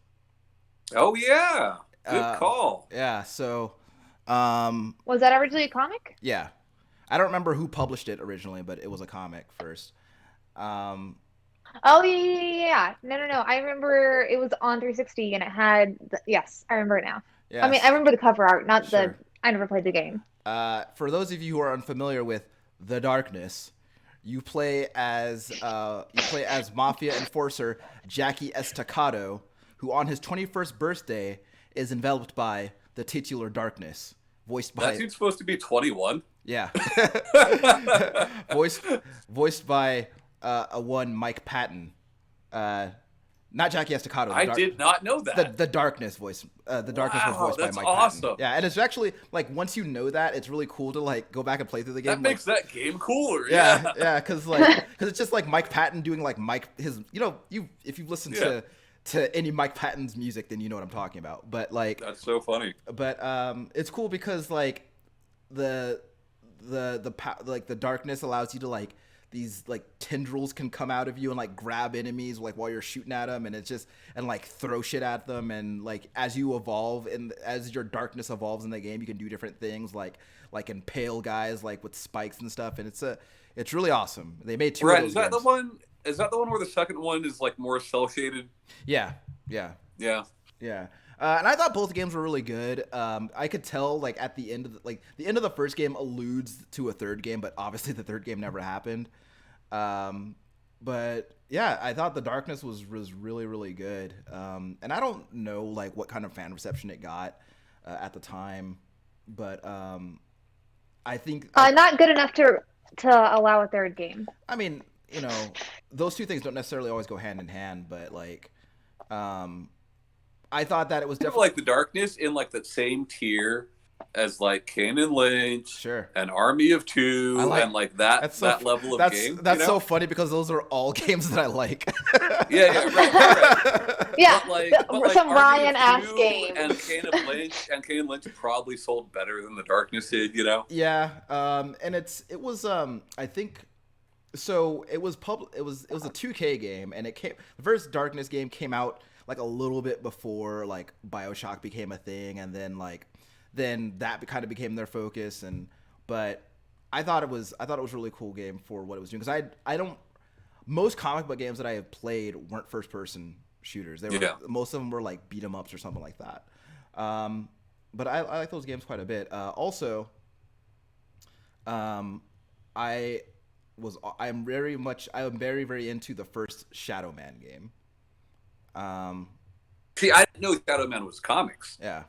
oh yeah, good call. Yeah. So, Was that originally a comic? yeah, I don't remember who published it originally, but it was a comic first. Oh yeah. No. I remember it was on 360 and it had. Yes, I remember it now. Yeah. I mean, I remember the cover art, not Sure. the. I never played the game. For those of you who are unfamiliar with The Darkness, you play as mafia enforcer Jackie Estacado, who on his 21st birthday is enveloped by the titular darkness, voiced by That dude's supposed to be 21. yeah, voiced by a one Mike Patton, not Jackie Estacado. I did not know that. The darkness voice. The darkness was Wow, voiced by that's Mike awesome. Patton. Yeah, and it's actually like once you know that, it's really cool to like go back and play through the game. That makes that game cooler. Yeah, because it's just like Mike Patton doing like his. If you've listened to any Mike Patton's music, then you know what I'm talking about. But like That's so funny. but it's cool because like the darkness allows you to like these like tendrils can come out of you and like grab enemies like while you're shooting at them, and it's just and like throw shit at them, and like as you evolve and as your darkness evolves in the game, you can do different things like impale guys like with spikes and stuff, and it's really awesome. They made 2 of those Is that games. the one? Is that the one where the second one is like more cell shaded? Yeah. Yeah. And I thought both games were really good. I could tell like at the end of the end of the first game alludes to a third game, but obviously the third game never happened. But yeah, I thought The Darkness was really, really good. And I don't know like what kind of fan reception it got at the time, but I think Not good enough to allow a third game. I mean, those two things don't necessarily always go hand in hand, but like I thought that it was definitely like The Darkness in like that same tier as like Kane and Lynch, Sure. an Army of Two, like and like that level of game. That's so funny because those are all games that I like. Yeah, right. Yeah, But like some Army of Ryan-ass Two games. and Kane and Lynch probably sold better than The Darkness did, you know? Yeah, and it was I think so it was a 2K game, and the first Darkness game came out like a little bit before like BioShock became a thing, and then that kind of became their focus. But I thought it was a really cool game for what it was doing, because I don't most comic book games that I have played weren't first person shooters. Most of them were like beat 'em ups or something like that. But I like those games quite a bit. Also, I am very very into the first Shadow Man game. See, I didn't know Shadow Man was comics. Yeah.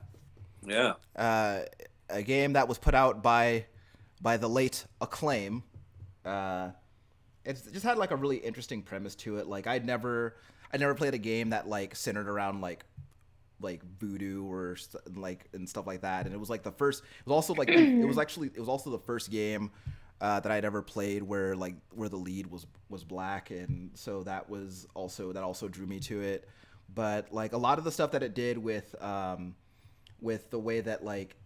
Yeah. A game that was put out by the late Acclaim. It just had like a really interesting premise to it. Like I never played a game that like centered around like voodoo or like and stuff like that. And it was like the first. It was also like it was also the first game that I'd ever played where the lead was black, and so that also drew me to it. But like a lot of the stuff that it did with the way that like,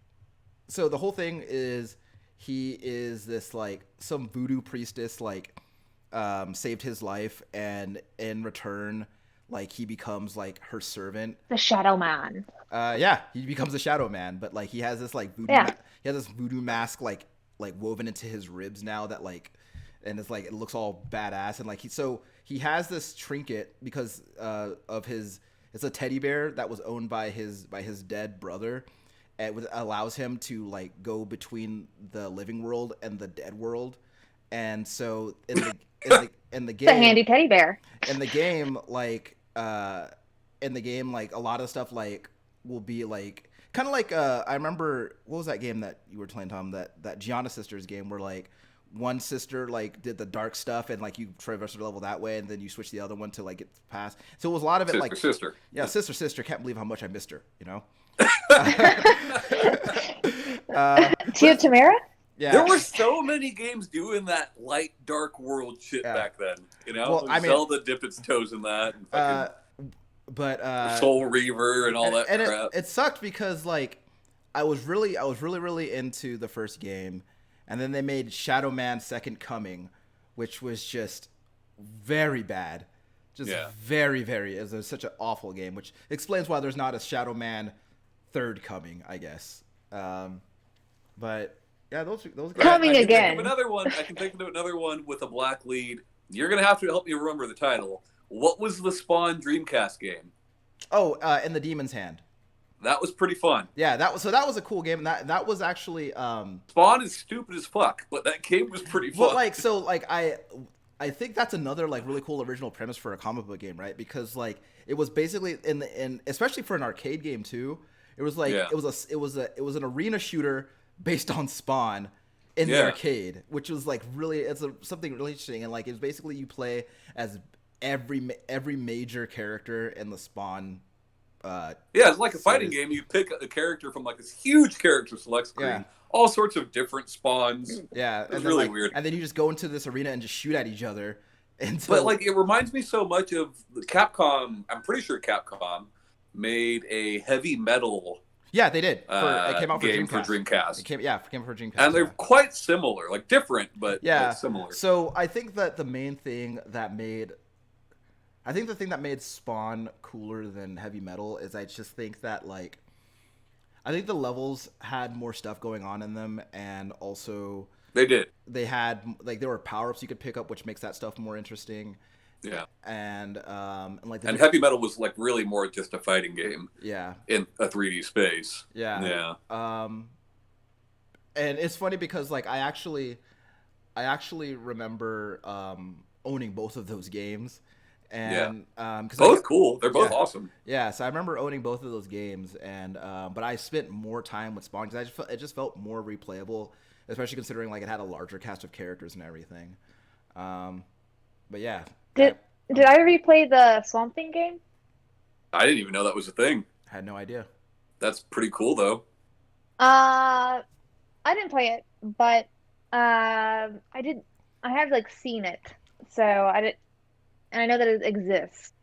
so the whole thing is he is this like some voodoo priestess like saved his life, and in return like he becomes like her servant, the Shadow Man. Yeah, he becomes a Shadow Man, but like he has this like voodoo he has this voodoo mask like woven into his ribs now that like, and it's like it looks all badass, and like he has this trinket because of his, it's a teddy bear that was owned by his dead brother. It allows him to like go between the living world and the dead world, and so in the game, it's a handy teddy bear. In the game, like a lot of stuff like will be like kind of like I remember, what was that game that you were playing, Tom? That Gianna Sisters game where like one sister like did the dark stuff and like you traverse the level that way, and then you switch the other one to like get past. So it was a lot of it sister. Yeah, sister. Can't believe how much I missed her. You know. Tia Tamara? Yeah. There were so many games doing that light dark world shit back then. You know, well, I mean, Zelda dipped its toes in that. And Soul Reaver and all that crap. It sucked because like I was really into the first game, and then they made Shadow Man Second Coming, which was just very bad. Very, very. It was such an awful game, which explains why there's not a Shadow Man Third Coming, I guess. But yeah, those games. Coming again. I can think of another one with a black lead. You're gonna have to help me remember the title. What was the Spawn Dreamcast game? Oh, In the Demon's Hand. That was pretty fun. Yeah, that was a cool game. And that was actually Spawn is stupid as fuck, but that game was pretty fun. But I think that's another like really cool original premise for a comic book game, right? Because like it was basically in especially for an arcade game too. It was like it was an arena shooter based on Spawn in the arcade, which was like really something really interesting. And like it's basically you play as every major character in the Spawn. It's like a fighting game. You pick a character from like this huge character select screen. Yeah. All sorts of different spawns. Yeah, it's really weird. And then you just go into this arena and just shoot at each other. But like it reminds me so much of the Capcom. I'm pretty sure Capcom made a heavy metal. Yeah, they did. It came out for Dreamcast. It came for Dreamcast. And they're quite similar, like different, but similar. So I think that the thing that made Spawn cooler than heavy metal is I just think that like I think the levels had more stuff going on in them, and also they had like there were power-ups you could pick up, which makes that stuff more interesting. Yeah. And heavy metal was like really more just a fighting game. Yeah. In a 3D space. Yeah. Yeah. And it's funny because like I actually remember owning both of those games. And both cool. They're both awesome. Yeah, so I remember owning both of those games, and but I spent more time with Spawn because it just felt more replayable, especially considering like it had a larger cast of characters and everything. But yeah. Did I replay the Swamp Thing game? I didn't even know that was a thing. I had no idea. That's pretty cool though. Uh, I didn't play it, but I did. I have like seen it, so I did, and I know that it exists.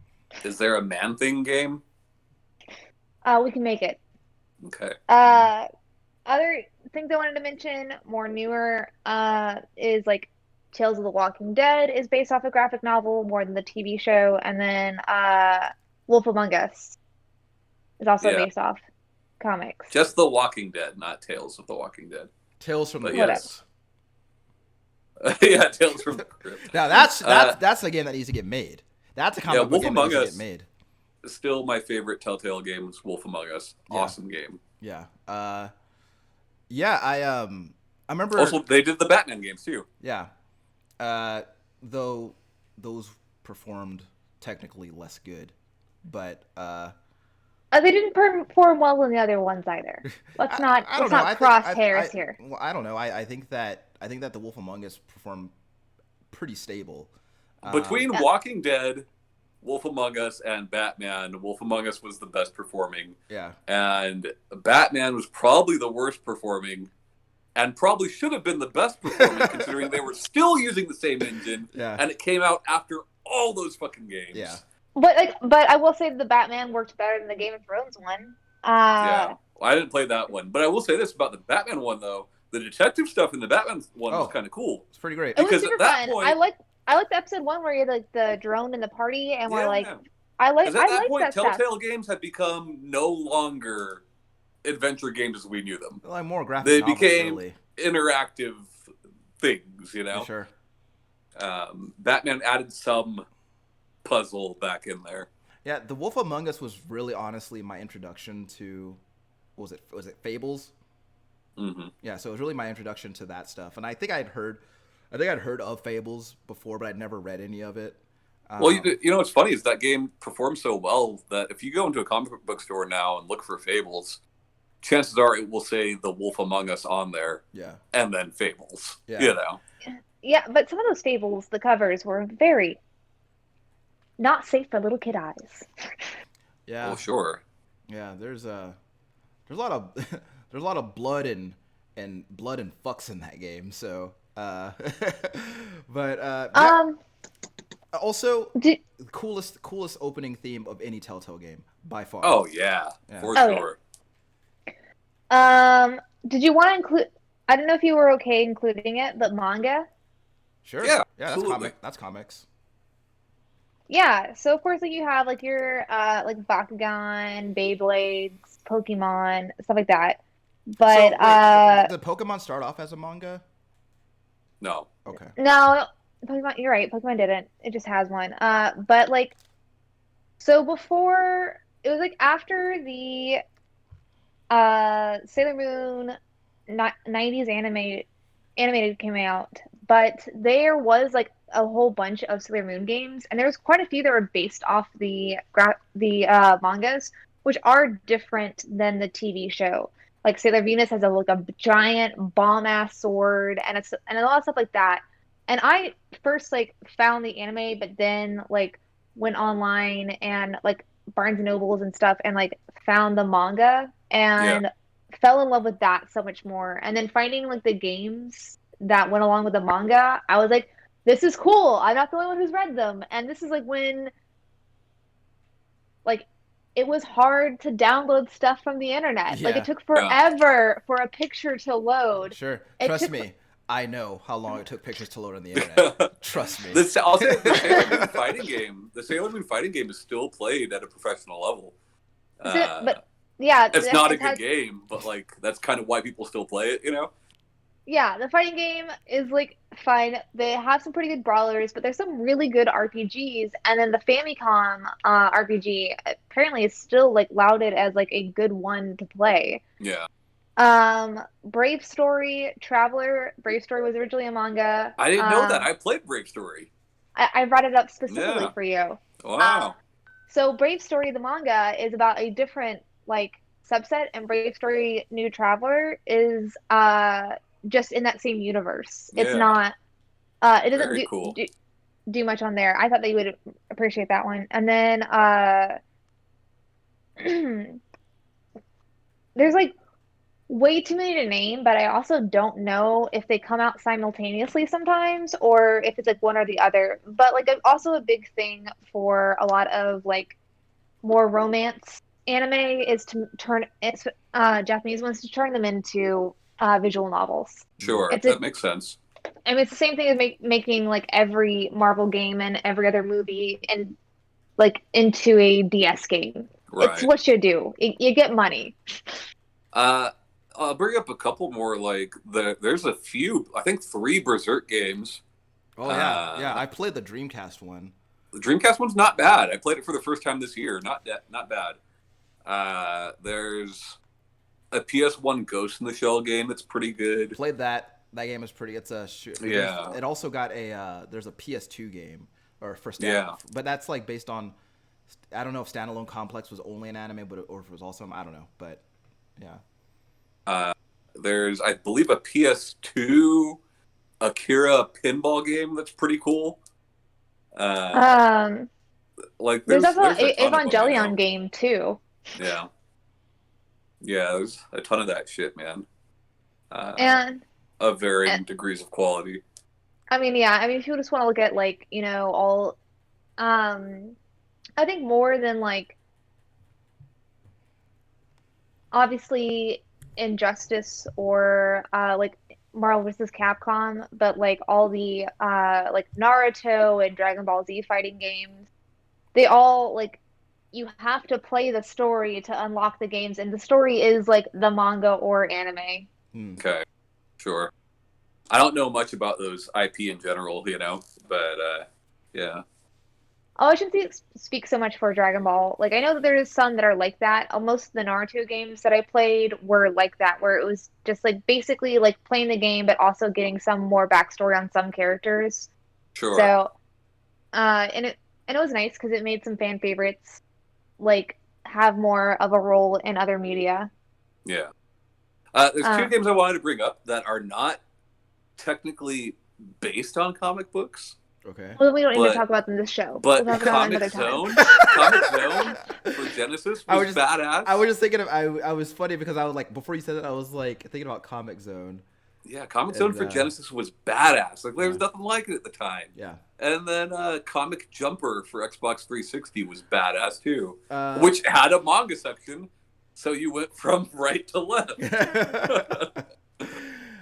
Is there a Man Thing game? We can make it. Okay. Uh, Other things I wanted to mention, more newer, is like Tales of the Walking Dead is based off a graphic novel more than the TV show, and then Wolf Among Us is also Yeah. based off comics. Just The Walking Dead, not Tales of the Walking Dead. Tales from the But Whatever. yes. Yeah, Tales from the Crypt. Now that's a game that needs to get made. That's a Yeah, comic book Wolf game that Among needs to Us get made. is still my favorite Telltale game is Wolf Among Us. Yeah. Awesome game. Yeah. Yeah. I remember. Also, they did the Batman games too. Yeah. Though those performed technically less good, but They didn't perform well in the other ones either. Let's not I let's don't know. not cross hairs here. Well, I don't know. I think that the Wolf Among Us performed pretty stable. Between Yeah. Walking Dead, Wolf Among Us, and Batman, Wolf Among Us was the best performing. Yeah. And Batman was probably the worst performing, and probably should have been the best performing considering they were still using the same engine, Yeah. and it came out after all those fucking games. Yeah. But I will say the Batman worked better than the Game of Thrones one. Yeah. Well, I didn't play that one, but I will say this about the Batman one though: the detective stuff in the Batman one was kind of cool. It's pretty great. It was Because super at that fun. point- I liked the episode one where you had like the drone in the party, and we're like, Because I at like that point, that stuff. Telltale games had become no longer adventure games as we knew them. Like more graphic They novels, became really. interactive things, you know. For sure. Batman added some puzzle back in there. Yeah, The Wolf Among Us was really honestly my introduction to, what was it Fables? Mm-hmm. Yeah, so it was really my introduction to that stuff, and I think I'd heard of Fables before, but I'd never read any of it. Well, you know what's funny is that game performs so well that if you go into a comic book store now and look for Fables, chances are it will say The Wolf Among Us on there. Yeah. And then Fables. Yeah. You know. Yeah, but some of those fables, the covers were very not safe for little kid eyes. Yeah. Oh, sure. Yeah, there's a lot of there's a lot of blood and fucks in that game. So, but yeah. Also, the coolest opening theme of any Telltale game by far. Oh yeah. For Oh, sure. Yeah. Did you want to include? I don't know if you were okay including it, but manga. Sure. Yeah, that's absolutely. That's comics. Yeah, so of course, like you have like your like Bakugan, Beyblades, Pokemon, stuff like that. But so, wait, did Pokemon start off as a manga? No. Okay. no, Pokemon. You're right. Pokemon didn't. It just has one. But like, so before it was like after the Sailor Moon 90s animated came out, but there was like a whole bunch of Sailor Moon games, and there was quite a few that were based off the mangas, which are different than the TV show. Like Sailor Venus has a giant bomb ass sword, and a lot of stuff like that. And I first like found the anime, but then like went online and like Barnes and Nobles and stuff, and like found the manga and fell in love with that so much more. And then finding like the games that went along with the manga, I was like, this is cool. I'm not the only one who's read them. And this is like when like it was hard to download stuff from the internet. Like Yeah. it took forever for a picture to load. Sure. It Trust took- me. I know how long it took pictures to load on the internet. Trust me. I'll say the Sailor Moon fighting game. The Sailor Moon fighting game is still played at a professional level. But yeah, It's not a it good has- game, but like that's kind of why people still play it, you know? Yeah, the fighting game is like fine. They have some pretty good brawlers, but there's some really good RPGs. And then the Famicom RPG apparently is still like lauded as like a good one to play. Yeah. Brave Story, Traveler. Brave Story was originally a manga. I didn't know that. I played Brave Story. I brought it up specifically Yeah. for you. Wow. So Brave Story, the manga, is about a different like subset, and Brave Story New Traveler is just in that same universe. It's Yeah. not it doesn't Very cool. do much on there. I thought that you would appreciate that one. And then there's like way too many to name, but I also don't know if they come out simultaneously sometimes or if it's like one or the other. But like also a big thing for a lot of like more romance anime is to turn it's Japanese ones to turn them into visual novels. Sure, It's a that makes sense. I mean it's the same thing as making like every Marvel game and every other movie and like into a DS game. It's Right. what you do. You get money. Uh, I'll bring up a couple more. Like there's a few, I think 3 Berserk games. Oh yeah, yeah. Uh, I played the Dreamcast one. the Dreamcast one's not bad. I played it for the first time this year. Not bad. There's a PS1 Ghost in the Shell game that's pretty good. Played that. That game is pretty. It's a Yeah, it also got a there's a PS2 game or for stand, yeah. but that's like based on. I don't know if Standalone Complex was only an anime, but or if it was also I don't know, but yeah. Uh, there's, I believe, a PS2 Akira pinball game that's pretty cool. Uh, Um, like there's also there's a a ton of them, you Evangelion know. game too. Yeah, yeah. There's a ton of that shit, man. Uh, And, of and varying degrees of quality. I mean, yeah, I mean, if you just want to look at like, all, um, I think more than like obviously Injustice or like Marvel vs. Capcom, but like all the like Naruto and Dragon Ball Z fighting games, they all like you have to play the story to unlock the games, and the story is like the manga or anime. Hmm. Okay, sure. I don't know much about those IP in general, but yeah, Oh, I shouldn't speak so much for Dragon Ball. Like, I know that there's some that are like that. Most of the Naruto games that I played were like that, where it was just like basically like playing the game, but also getting some more backstory on some characters. sure. So, and it was nice because it made some fan favorites like have more of a role in other media. Yeah. There's 2 Uh, games I wanted to bring up that are not technically based on comic books, Okay. well, we don't need to but talk about them this show. We'll but talk about it another time. Comic Zone for Genesis I was was just badass. I was just thinking of I was funny because I was like before you said that I was like thinking about Comic Zone Yeah, Comic Zone and for Genesis was badass. Like there was nothing like it at the time. yeah. And then Comic Jumper for Xbox 360 was badass too, Uh, which had a manga section, so you went from right to left.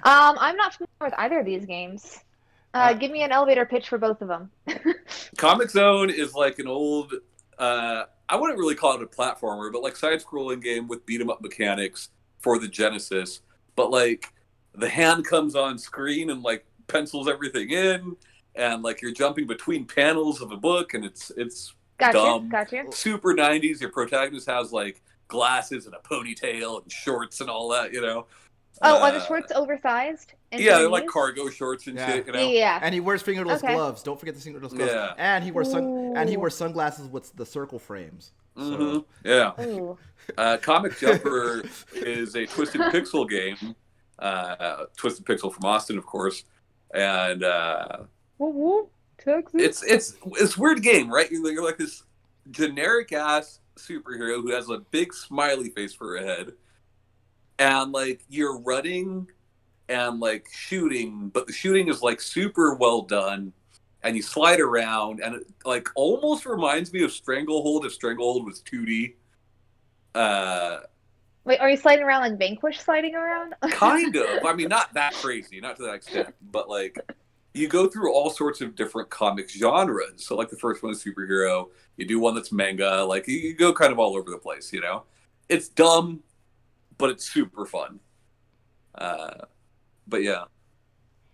I'm not familiar with either of these games. uh, Give me an elevator pitch for both of them. Comic Zone is like an old, I wouldn't really call it a platformer, but like side-scrolling game with beat 'em up mechanics for the Genesis. But like the hand comes on screen and like pencils everything in, and like you're jumping between panels of a book, and it's Gotcha, dumb, gotcha. super 90s. Your protagonist has like glasses and a ponytail and shorts and all that, Oh, are the Uh, shorts oversized into yeah, the they're like knees? cargo shorts and Yeah. shit, Yeah, yeah. and he wears fingerless Okay. gloves. Don't forget the fingerless gloves. Yeah. And he Ooh. wears sunglasses with the circle frames. hmm So Yeah. Ooh. Comic Jumper is a Twisted Pixel game. Twisted Pixel from Austin, of course, and Woo woo. Texas. it's a weird game, right? You're like this generic ass superhero who has a big smiley face for a head, and like you're running and like shooting, but the shooting is like super well done, and you slide around, and it like almost reminds me of Stranglehold if Stranglehold was 2D. Uh, Wait, are you sliding around like Vanquish sliding around? Kind of. I mean, not that crazy, not to that extent, but like you go through all sorts of different comic genres. So, like the first one is superhero. You do one that's manga. Like you go kind of all over the place. It's dumb, but it's super fun. But yeah.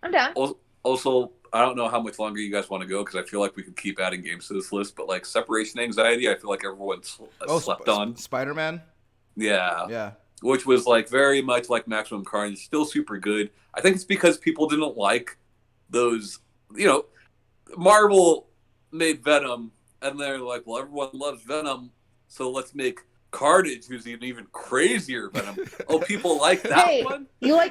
I'm down. Also, I don't know how much longer you guys want to go because I feel like we could keep adding games to this list. But like separation anxiety, I feel like everyone's slept on. Spider-Man. Yeah. Yeah. Which was like very much like Maximum Carnage, still super good. I think it's because people didn't like those, Marvel made Venom, and they're like, well, everyone loves Venom, so let's make Carnage, who's an even crazier Venom. Oh, people like that Hey, one? you like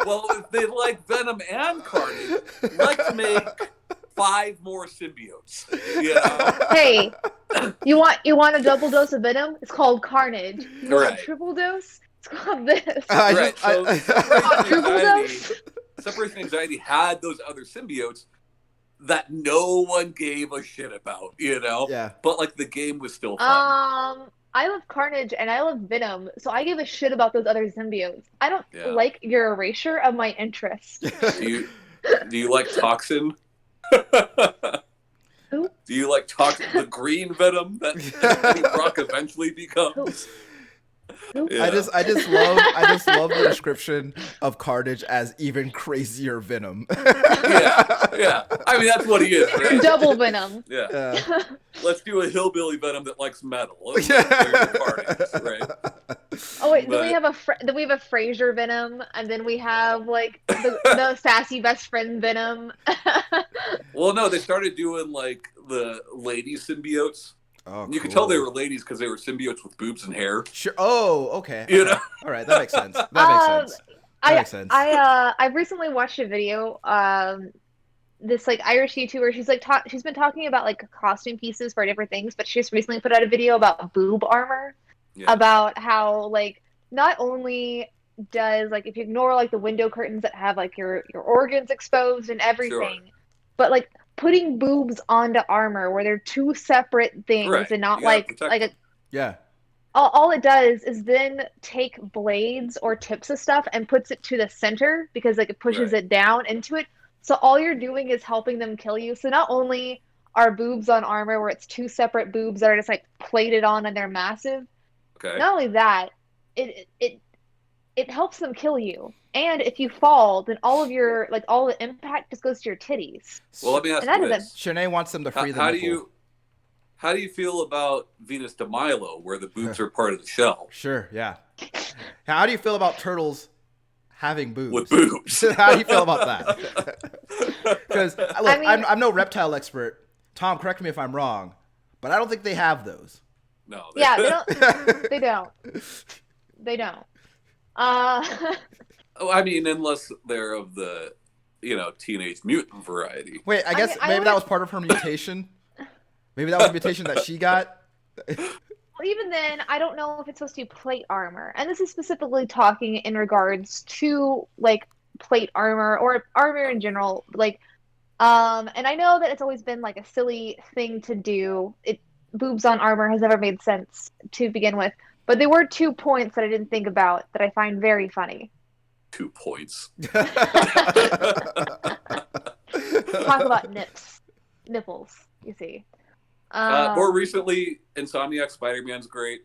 Well, if they like Venom and Carnage, let's make 5 more symbiotes. Hey, you want a double dose of Venom? It's called Carnage. You want Right. a triple dose? It's called this. Right. So Google those. separation anxiety had those other symbiotes that no one gave a shit about, you know? Yeah. But like the game was still fun. I love Carnage and I love Venom, so I give a shit about those other symbiotes. I don't Yeah. like your erasure of my interest. Do you like Toxin? Who? Do you like Toxin, the green Venom that Eddie Brock eventually becomes? Yeah. I just love the description of Carnage as even crazier Venom. yeah. I mean, that's what he is, right? Double Venom. Yeah. Let's do a hillbilly Venom that likes metal. Carnage, right? Oh wait, then we have a Frasier Venom, and then we have like the sassy best friend Venom. Well, no, they started doing like the lady symbiotes. Oh, you could tell they were ladies because they were symbiotes with boobs and hair. Sure. Oh, okay. You know? All right, that makes sense. That makes sense. I recently watched a video. This like Irish YouTuber, she's been talking about like costume pieces for different things, but she just recently put out a video about boob armor, about how like not only does like if you ignore like the window curtains that have like your organs exposed and everything, but like putting boobs onto armor where they're two separate things and not like a all it does is then take blades or tips of stuff and puts it to the center because like it pushes it down into it. So all you're doing is helping them kill you. So not only are boobs on armor where it's two separate boobs that are just like plated on and they're massive. Okay. Not only that, it helps them kill you. And if you fall, then all of your like all the impact just goes to your titties. Well, let me ask you this. Shanae wants them to free the nipple. How do you feel about Venus de Milo, where the boobs are part of the shell? Sure, yeah. How do you feel about turtles having boobs? With boobs. How do you feel about that? Because look, I'm no reptile expert. Tom, correct me if I'm wrong, but I don't think they have those. No. They don't. They don't. They don't. I mean, unless they're of the, Teenage Mutant variety. Wait, I guess maybe that was part of her mutation. Maybe that was a mutation that she got. Well, even then, I don't know if it's supposed to be plate armor. And this is specifically talking in regards to, like, plate armor or armor in general. Like, and I know that it's always been, like, a silly thing to do. Boobs on armor has never made sense to begin with. But there were 2 points that I didn't think about that I find very funny. 2 points. Talk about nipples, you see. More recently, Insomniac Spiderman's great.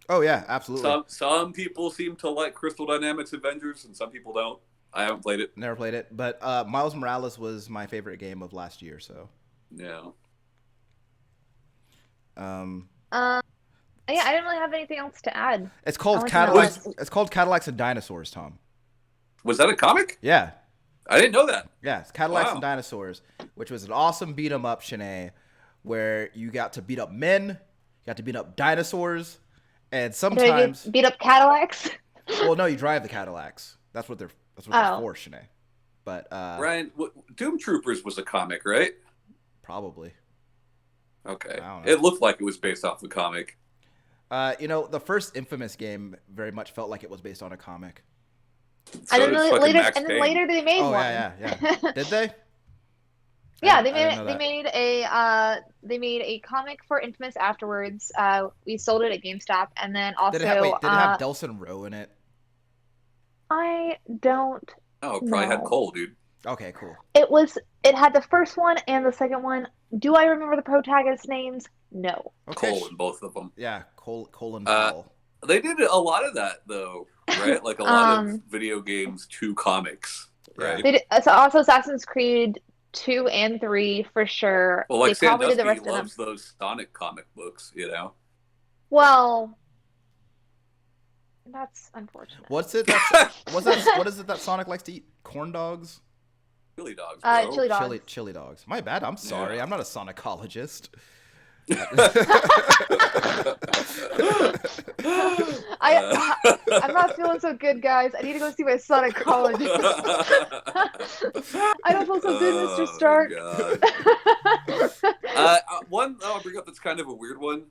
Oh yeah, absolutely. Some people seem to like Crystal Dynamics Avengers, and some people don't. I haven't played it. Never played it, but Miles Morales was my favorite game of last year. So yeah. Yeah, I didn't really have anything else to add. It's called Cadillacs. It's called Cadillacs and Dinosaurs, Tom. Was that a comic? Yeah. I didn't know that. Yeah, it's Cadillacs and Dinosaurs, which was an awesome beat 'em up, Shanae, where you got to beat up men, you got to beat up dinosaurs, and sometimes beat up Cadillacs. Well, no, you drive the Cadillacs. That's what they're for, Shanae. But Ryan, Doom Troopers was a comic, right? Probably. Okay. It looked like it was based off the comic. The first Infamous game very much felt like it was based on a comic. So and then later they made one. Yeah. Did they? Yeah, they made a comic for Infamous afterwards. We sold it at GameStop, and then also did it have Delson Rowe in it? I don't. Oh, it probably had Cole, dude. Okay, cool. It had the first one and the second one. Do I remember the protagonist names? No. Okay. Cole in both of them. Yeah, Cole and Paul. They did a lot of that though, right? Like a lot of video games to comics, right? They did, so also Assassin's Creed 2 and 3 for sure. Well, like Sandusky loves those Sonic comic books, Well, that's unfortunate. What is it that Sonic likes to eat? Corn dogs? Chili dogs, bro. Chili dogs. Chili dogs. My bad. I'm sorry. I'm not a Sonicologist. I'm not feeling so good, guys. I need to go see my Sonicologist. I don't feel so good, Mr. Stark. One I'll bring up that's kind of a weird one.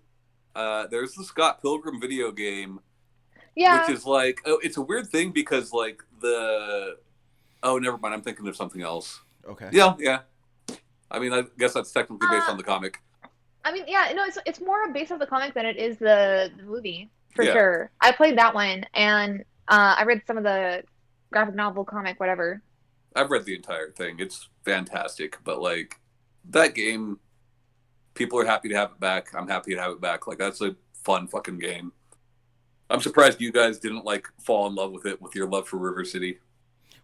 There's the Scott Pilgrim video game which Yeah. is like, oh, it's a weird thing because like the oh, never mind, I'm thinking of something else. Okay. Yeah, yeah. I mean, I guess that's technically based Uh, on the comic. I mean, yeah, no, it's more based off the comic than it is the movie for Yeah, sure. I played that one, and I read some of the graphic novel, comic, whatever. I've read the entire thing. It's fantastic, but like that game, people are happy to have it back. I'm happy to have it back. Like that's a fun fucking game. I'm surprised you guys didn't like fall in love with it with your love for River City.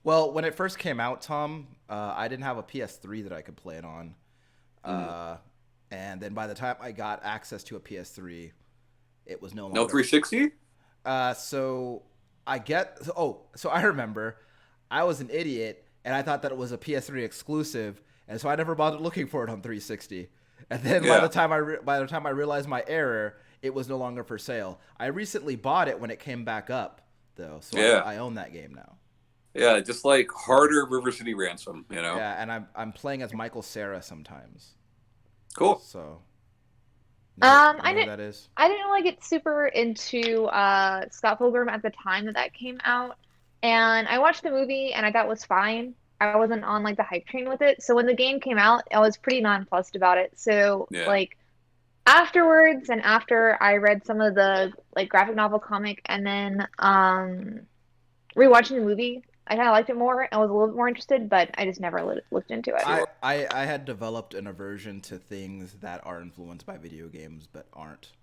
Well, when it first came out, Tom, I didn't have a PS3 that I could play it on. Mm. Uh, and then by the time I got access to a PS3, it was no No longer. 360? So I get. So I remember I was an idiot and I thought that it was a PS3 exclusive, and so I never bothered looking for it on 360. And then Yeah. by the time I realized my error, it was no longer for sale. I recently bought it when it came back up, though, so Yeah. I own that game now. Yeah, just like harder River City Ransom, you know? Yeah, and I'm playing as Michael Cera sometimes. Cool. So, Um, you I know who didn't that is? I didn't really get super into Scott Pilgrim at the time that that came out, and I watched the movie and I thought it was fine. I wasn't on like the hype train with it. So when the game came out, I was pretty nonplussed about it. So Yeah. like afterwards and after I read some of the like graphic novel comic and then rewatching the movie, I kind of liked it more and was a little bit more interested, but I just never looked into it. I, Sure. I I had developed an aversion to things that are influenced by video games but aren't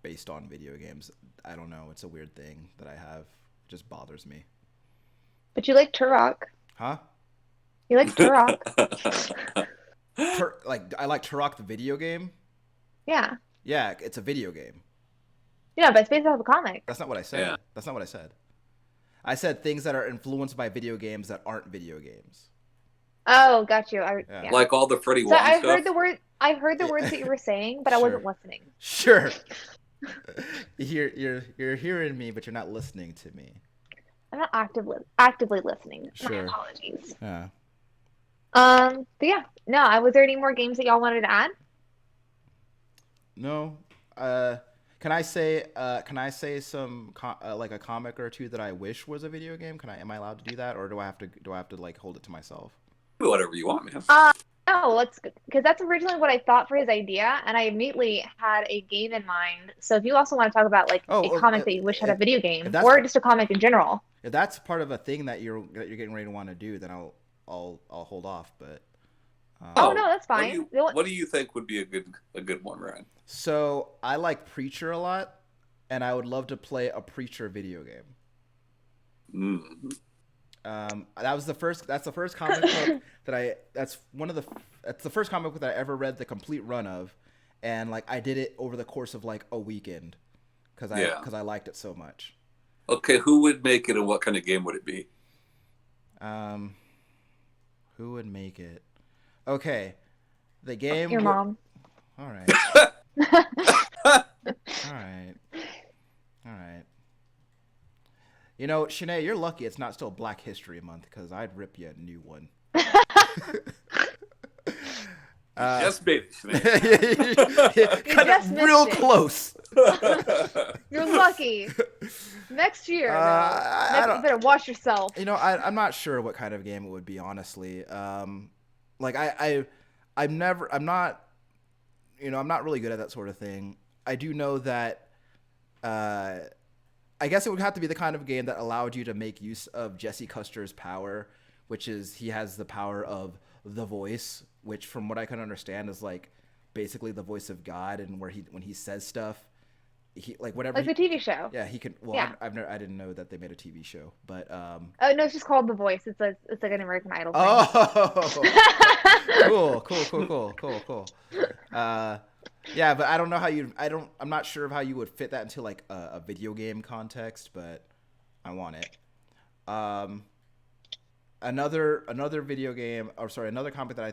based on video games. I don't know. It's a weird thing that I have. It just bothers me. But you like Turok. Huh? You like Turok. Like I like Turok the video game. Yeah. Yeah, it's a video game. Yeah, but it's based off a comic. That's not what I Yeah. said. That's not what I said. I said things that are influenced by video games that aren't video games. Oh, got you. Yeah. Yeah. Like all the Freddie So Wong stuff. I heard the Yeah. words that you were saying, but I Sure. wasn't listening. Sure. You're hearing me, but you're not listening to me. I'm not actively listening. My Sure. apologies. Yeah. But yeah. No, was there any more games that y'all wanted to add? No. Can I say some like a comic or two that I wish was a video game? Am I allowed to do that, or do I have to like hold it to myself? Do whatever you want, man. No, let's because that's originally what I thought for his idea, and I immediately had a game in mind. So if you also want to talk about like Oh, a well, comic that you wish had a video if game, that's or just a comic in general. if that's part of a thing that you're getting ready to want to do, then I'll hold off. But Oh no, that's What do fine. you what do you think would be a good one, Ryan? so I like Preacher a lot, and I would love to play a Preacher video game. Mm. That's the first comic book that's the first comic book that I ever read the complete run of, and like I did it over the course of like a weekend because I liked it so much. Okay, who would make it and what kind of game would it be? Um, who would make it? Okay, the game. Your mom. All right. All right. All right. You know, Shanae, you're lucky it's not still Black History Month because I'd rip you a new one. Just made it, Sinead. Cut just it real missed it. close. You're lucky. Next year, though. You better watch yourself. You know, I'm not sure what kind of game it would be, honestly. Like I'm not, you know, I'm not really good at that sort of thing. I do know that, I guess it would have to be the kind of game that allowed you to make use of Jesse Custer's power, which is he has the power of the voice, which from what I can understand is like basically the voice of God, and when he says stuff, he like whatever. Like the TV show. Yeah, he can. Well, Yeah. I didn't know that they made a TV show, but Oh no, it's just called The Voice. It's like an American Idol thing. Oh, cool. Yeah, but I don't know how I'm not sure of how you would fit that into like a video game context, but I want it. Another video game, or sorry, another comic that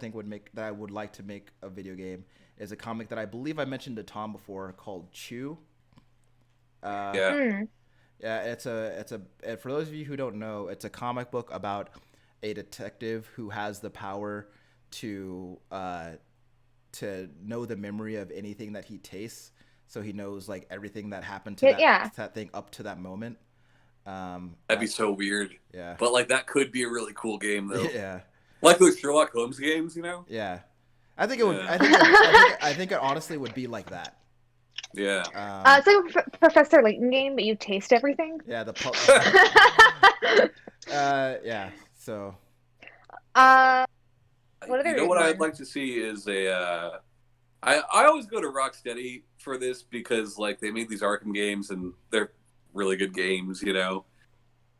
I would like to make a video game is a comic that I believe I mentioned to Tom before called Chew. Yeah. Yeah, it's for those of you who don't know, it's a comic book about a detective who has the power to know the memory of anything that he tastes. so he knows like everything that happened to Yeah. that thing up to that moment. That'd be so weird. Yeah. But like that could be a really cool game though. Yeah. Like those Sherlock Holmes games, you know? Yeah. I think it would. Yeah. I think it honestly would be like that. Yeah. It's like a Professor Layton game, but you taste everything. Yeah. Yeah. So. What other You know what I'd one? like to see is a. I always go to Rocksteady for this because like they made these Arkham games and they're really good games, you know.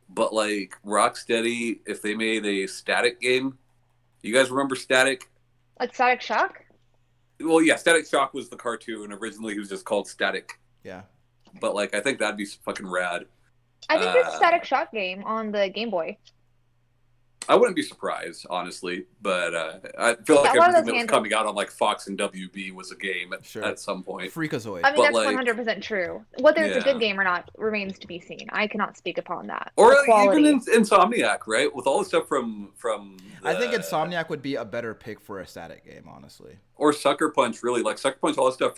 But like Rocksteady, if they made a Static game, you guys remember Static? Like Static Shock? Well, yeah, Static Shock was the cartoon. Originally, he was just called Static. Yeah. But like, I think that'd be fucking rad. I think there's a Static Shock game on the Game Boy. I wouldn't be surprised, honestly, but I feel like a lot of everything those that was handhelds. coming out on like Fox and WB was a game at some point. Freakazoid. I mean, But, that's like- 100% true. Whether it's a Yeah. good game or not remains to be seen. I cannot speak upon that. Or The quality. even Insomniac, right? With all the stuff from I think the- Insomniac would be a better pick for a Static game, honestly. or Sucker Punch, really, like Sucker Punch, all the stuff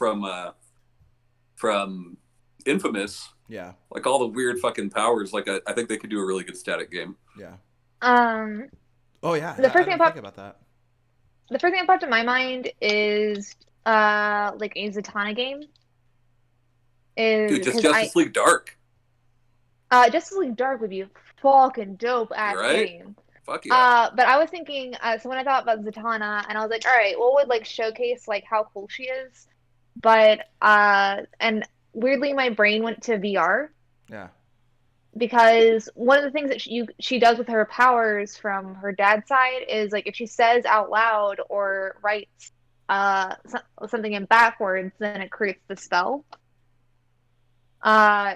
from Infamous, Yeah. like all the weird fucking powers. Like I think they could do a really good Static game. Yeah. The Oh yeah. first thing I didn't about- think about that. The first thing that popped in my mind is like a Zatanna game. Dude, just 'cause Justice League Dark, Justice League Dark would be a fucking dope ass Right? game. fuck yeah. But I was thinking, so when I thought about Zatanna, and I was like, all right, what would like showcase like how cool she is? But and weirdly, my brain went to VR Yeah. because one of the things that she does with her powers from her dad's side is like if she says out loud or writes something in backwards, then it creates the spell.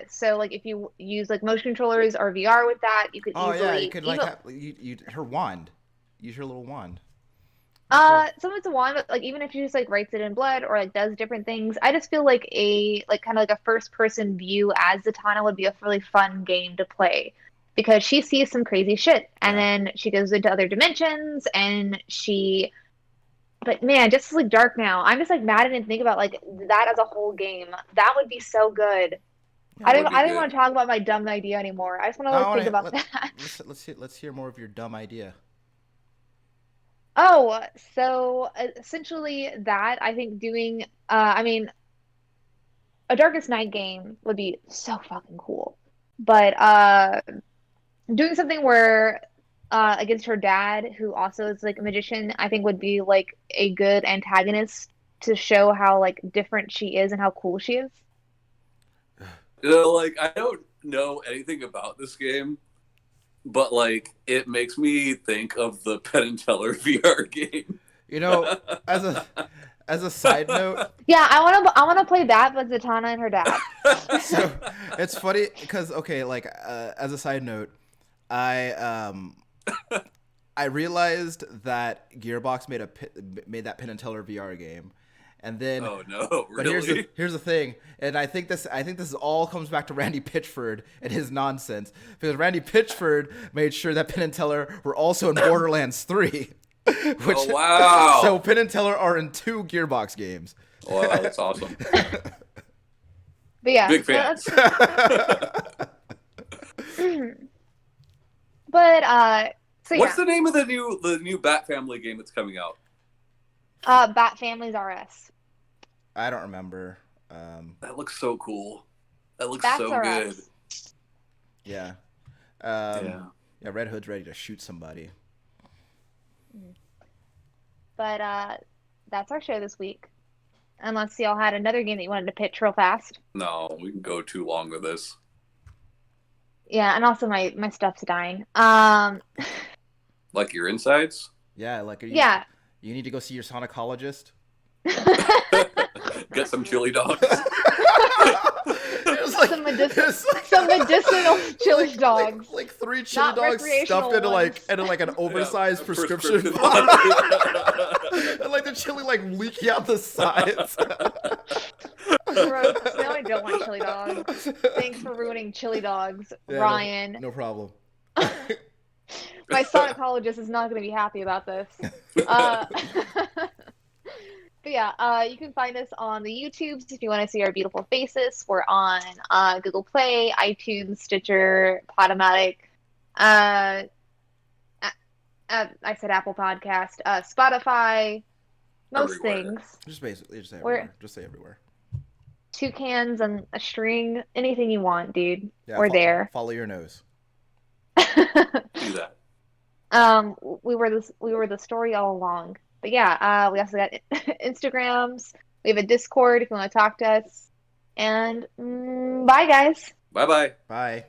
So like if you use like motion controllers or VR with that, you could Oh easily yeah. You could like even- have, you her wand. Use her little wand. some of it's a wand, but like even if she just like writes it in blood or like does different things, I just feel like kind of like a first person view as Zatanna would be a really fun game to play because she sees some crazy shit and Yeah. then she goes into other dimensions but man, Justice League Dark now, I'm just like mad I didn't think about like that as a whole game. That would be so good. Yeah, I would didn't be I didn't good. want to talk about my dumb idea anymore. I just want to like think about that. Let's hear more of your dumb idea. Oh, so essentially that I think doing I mean a Darkest Night game would be so fucking cool. But doing something where against her dad, who also is like a magician, I think would be like a good antagonist to show how like different she is and how cool she is. You know, like I don't know anything about this game, but like it makes me think of the Penn and Teller VR game. You know, as a side note, Yeah, I wanna play that with Zatanna and her dad. so it's funny because okay, like as a side note, I realized that Gearbox made that Penn and Teller VR game, and then Oh no, but really? here's the thing, and I think this all comes back to Randy Pitchford and his nonsense because Randy Pitchford made sure that Penn and Teller were also in Borderlands 3. Which, Oh, wow. So Penn and Teller are in 2 Gearbox games. Wow, that's awesome. But yeah, Big so fans. But so What's yeah, the name of the new Bat Family game that's coming out? Bat Families RS. I don't remember. That looks so cool. That looks Bats so are good. us. Yeah. Yeah. Yeah, Red Hood's ready to shoot somebody. But that's our show this week. Unless y'all had another game that you wanted to pitch real fast. No, we can go too long with this. Yeah, and also my stuff's dying. Like your insides? Yeah, like Yeah. You need to go see your sonocologist. Get some chili dogs. It's like, Some it's medicinal chili dogs. Like 3 chili Not dogs recreational stuffed ones. into like an oversized Yeah, prescription prescription bottle. And like the chili like leaking out the sides. Gross. No, I don't want chili dogs. Thanks for ruining chili dogs, Yeah, Ryan. No problem. My sonocologist is not going to be happy about this. But you can find us on the YouTubes if you want to see our beautiful faces. We're on Google Play, iTunes, Stitcher, Podomatic. Uh, I said Apple Podcast, Spotify, most Everywhere. things. Just say We're everywhere. Just say everywhere. 2 cans and a string, anything you want, dude. Yeah, We're there. follow your nose. Do that. We were the story all along. But yeah, we also got Instagrams. We have a Discord if you want to talk to us. And bye, guys. Bye bye. Bye.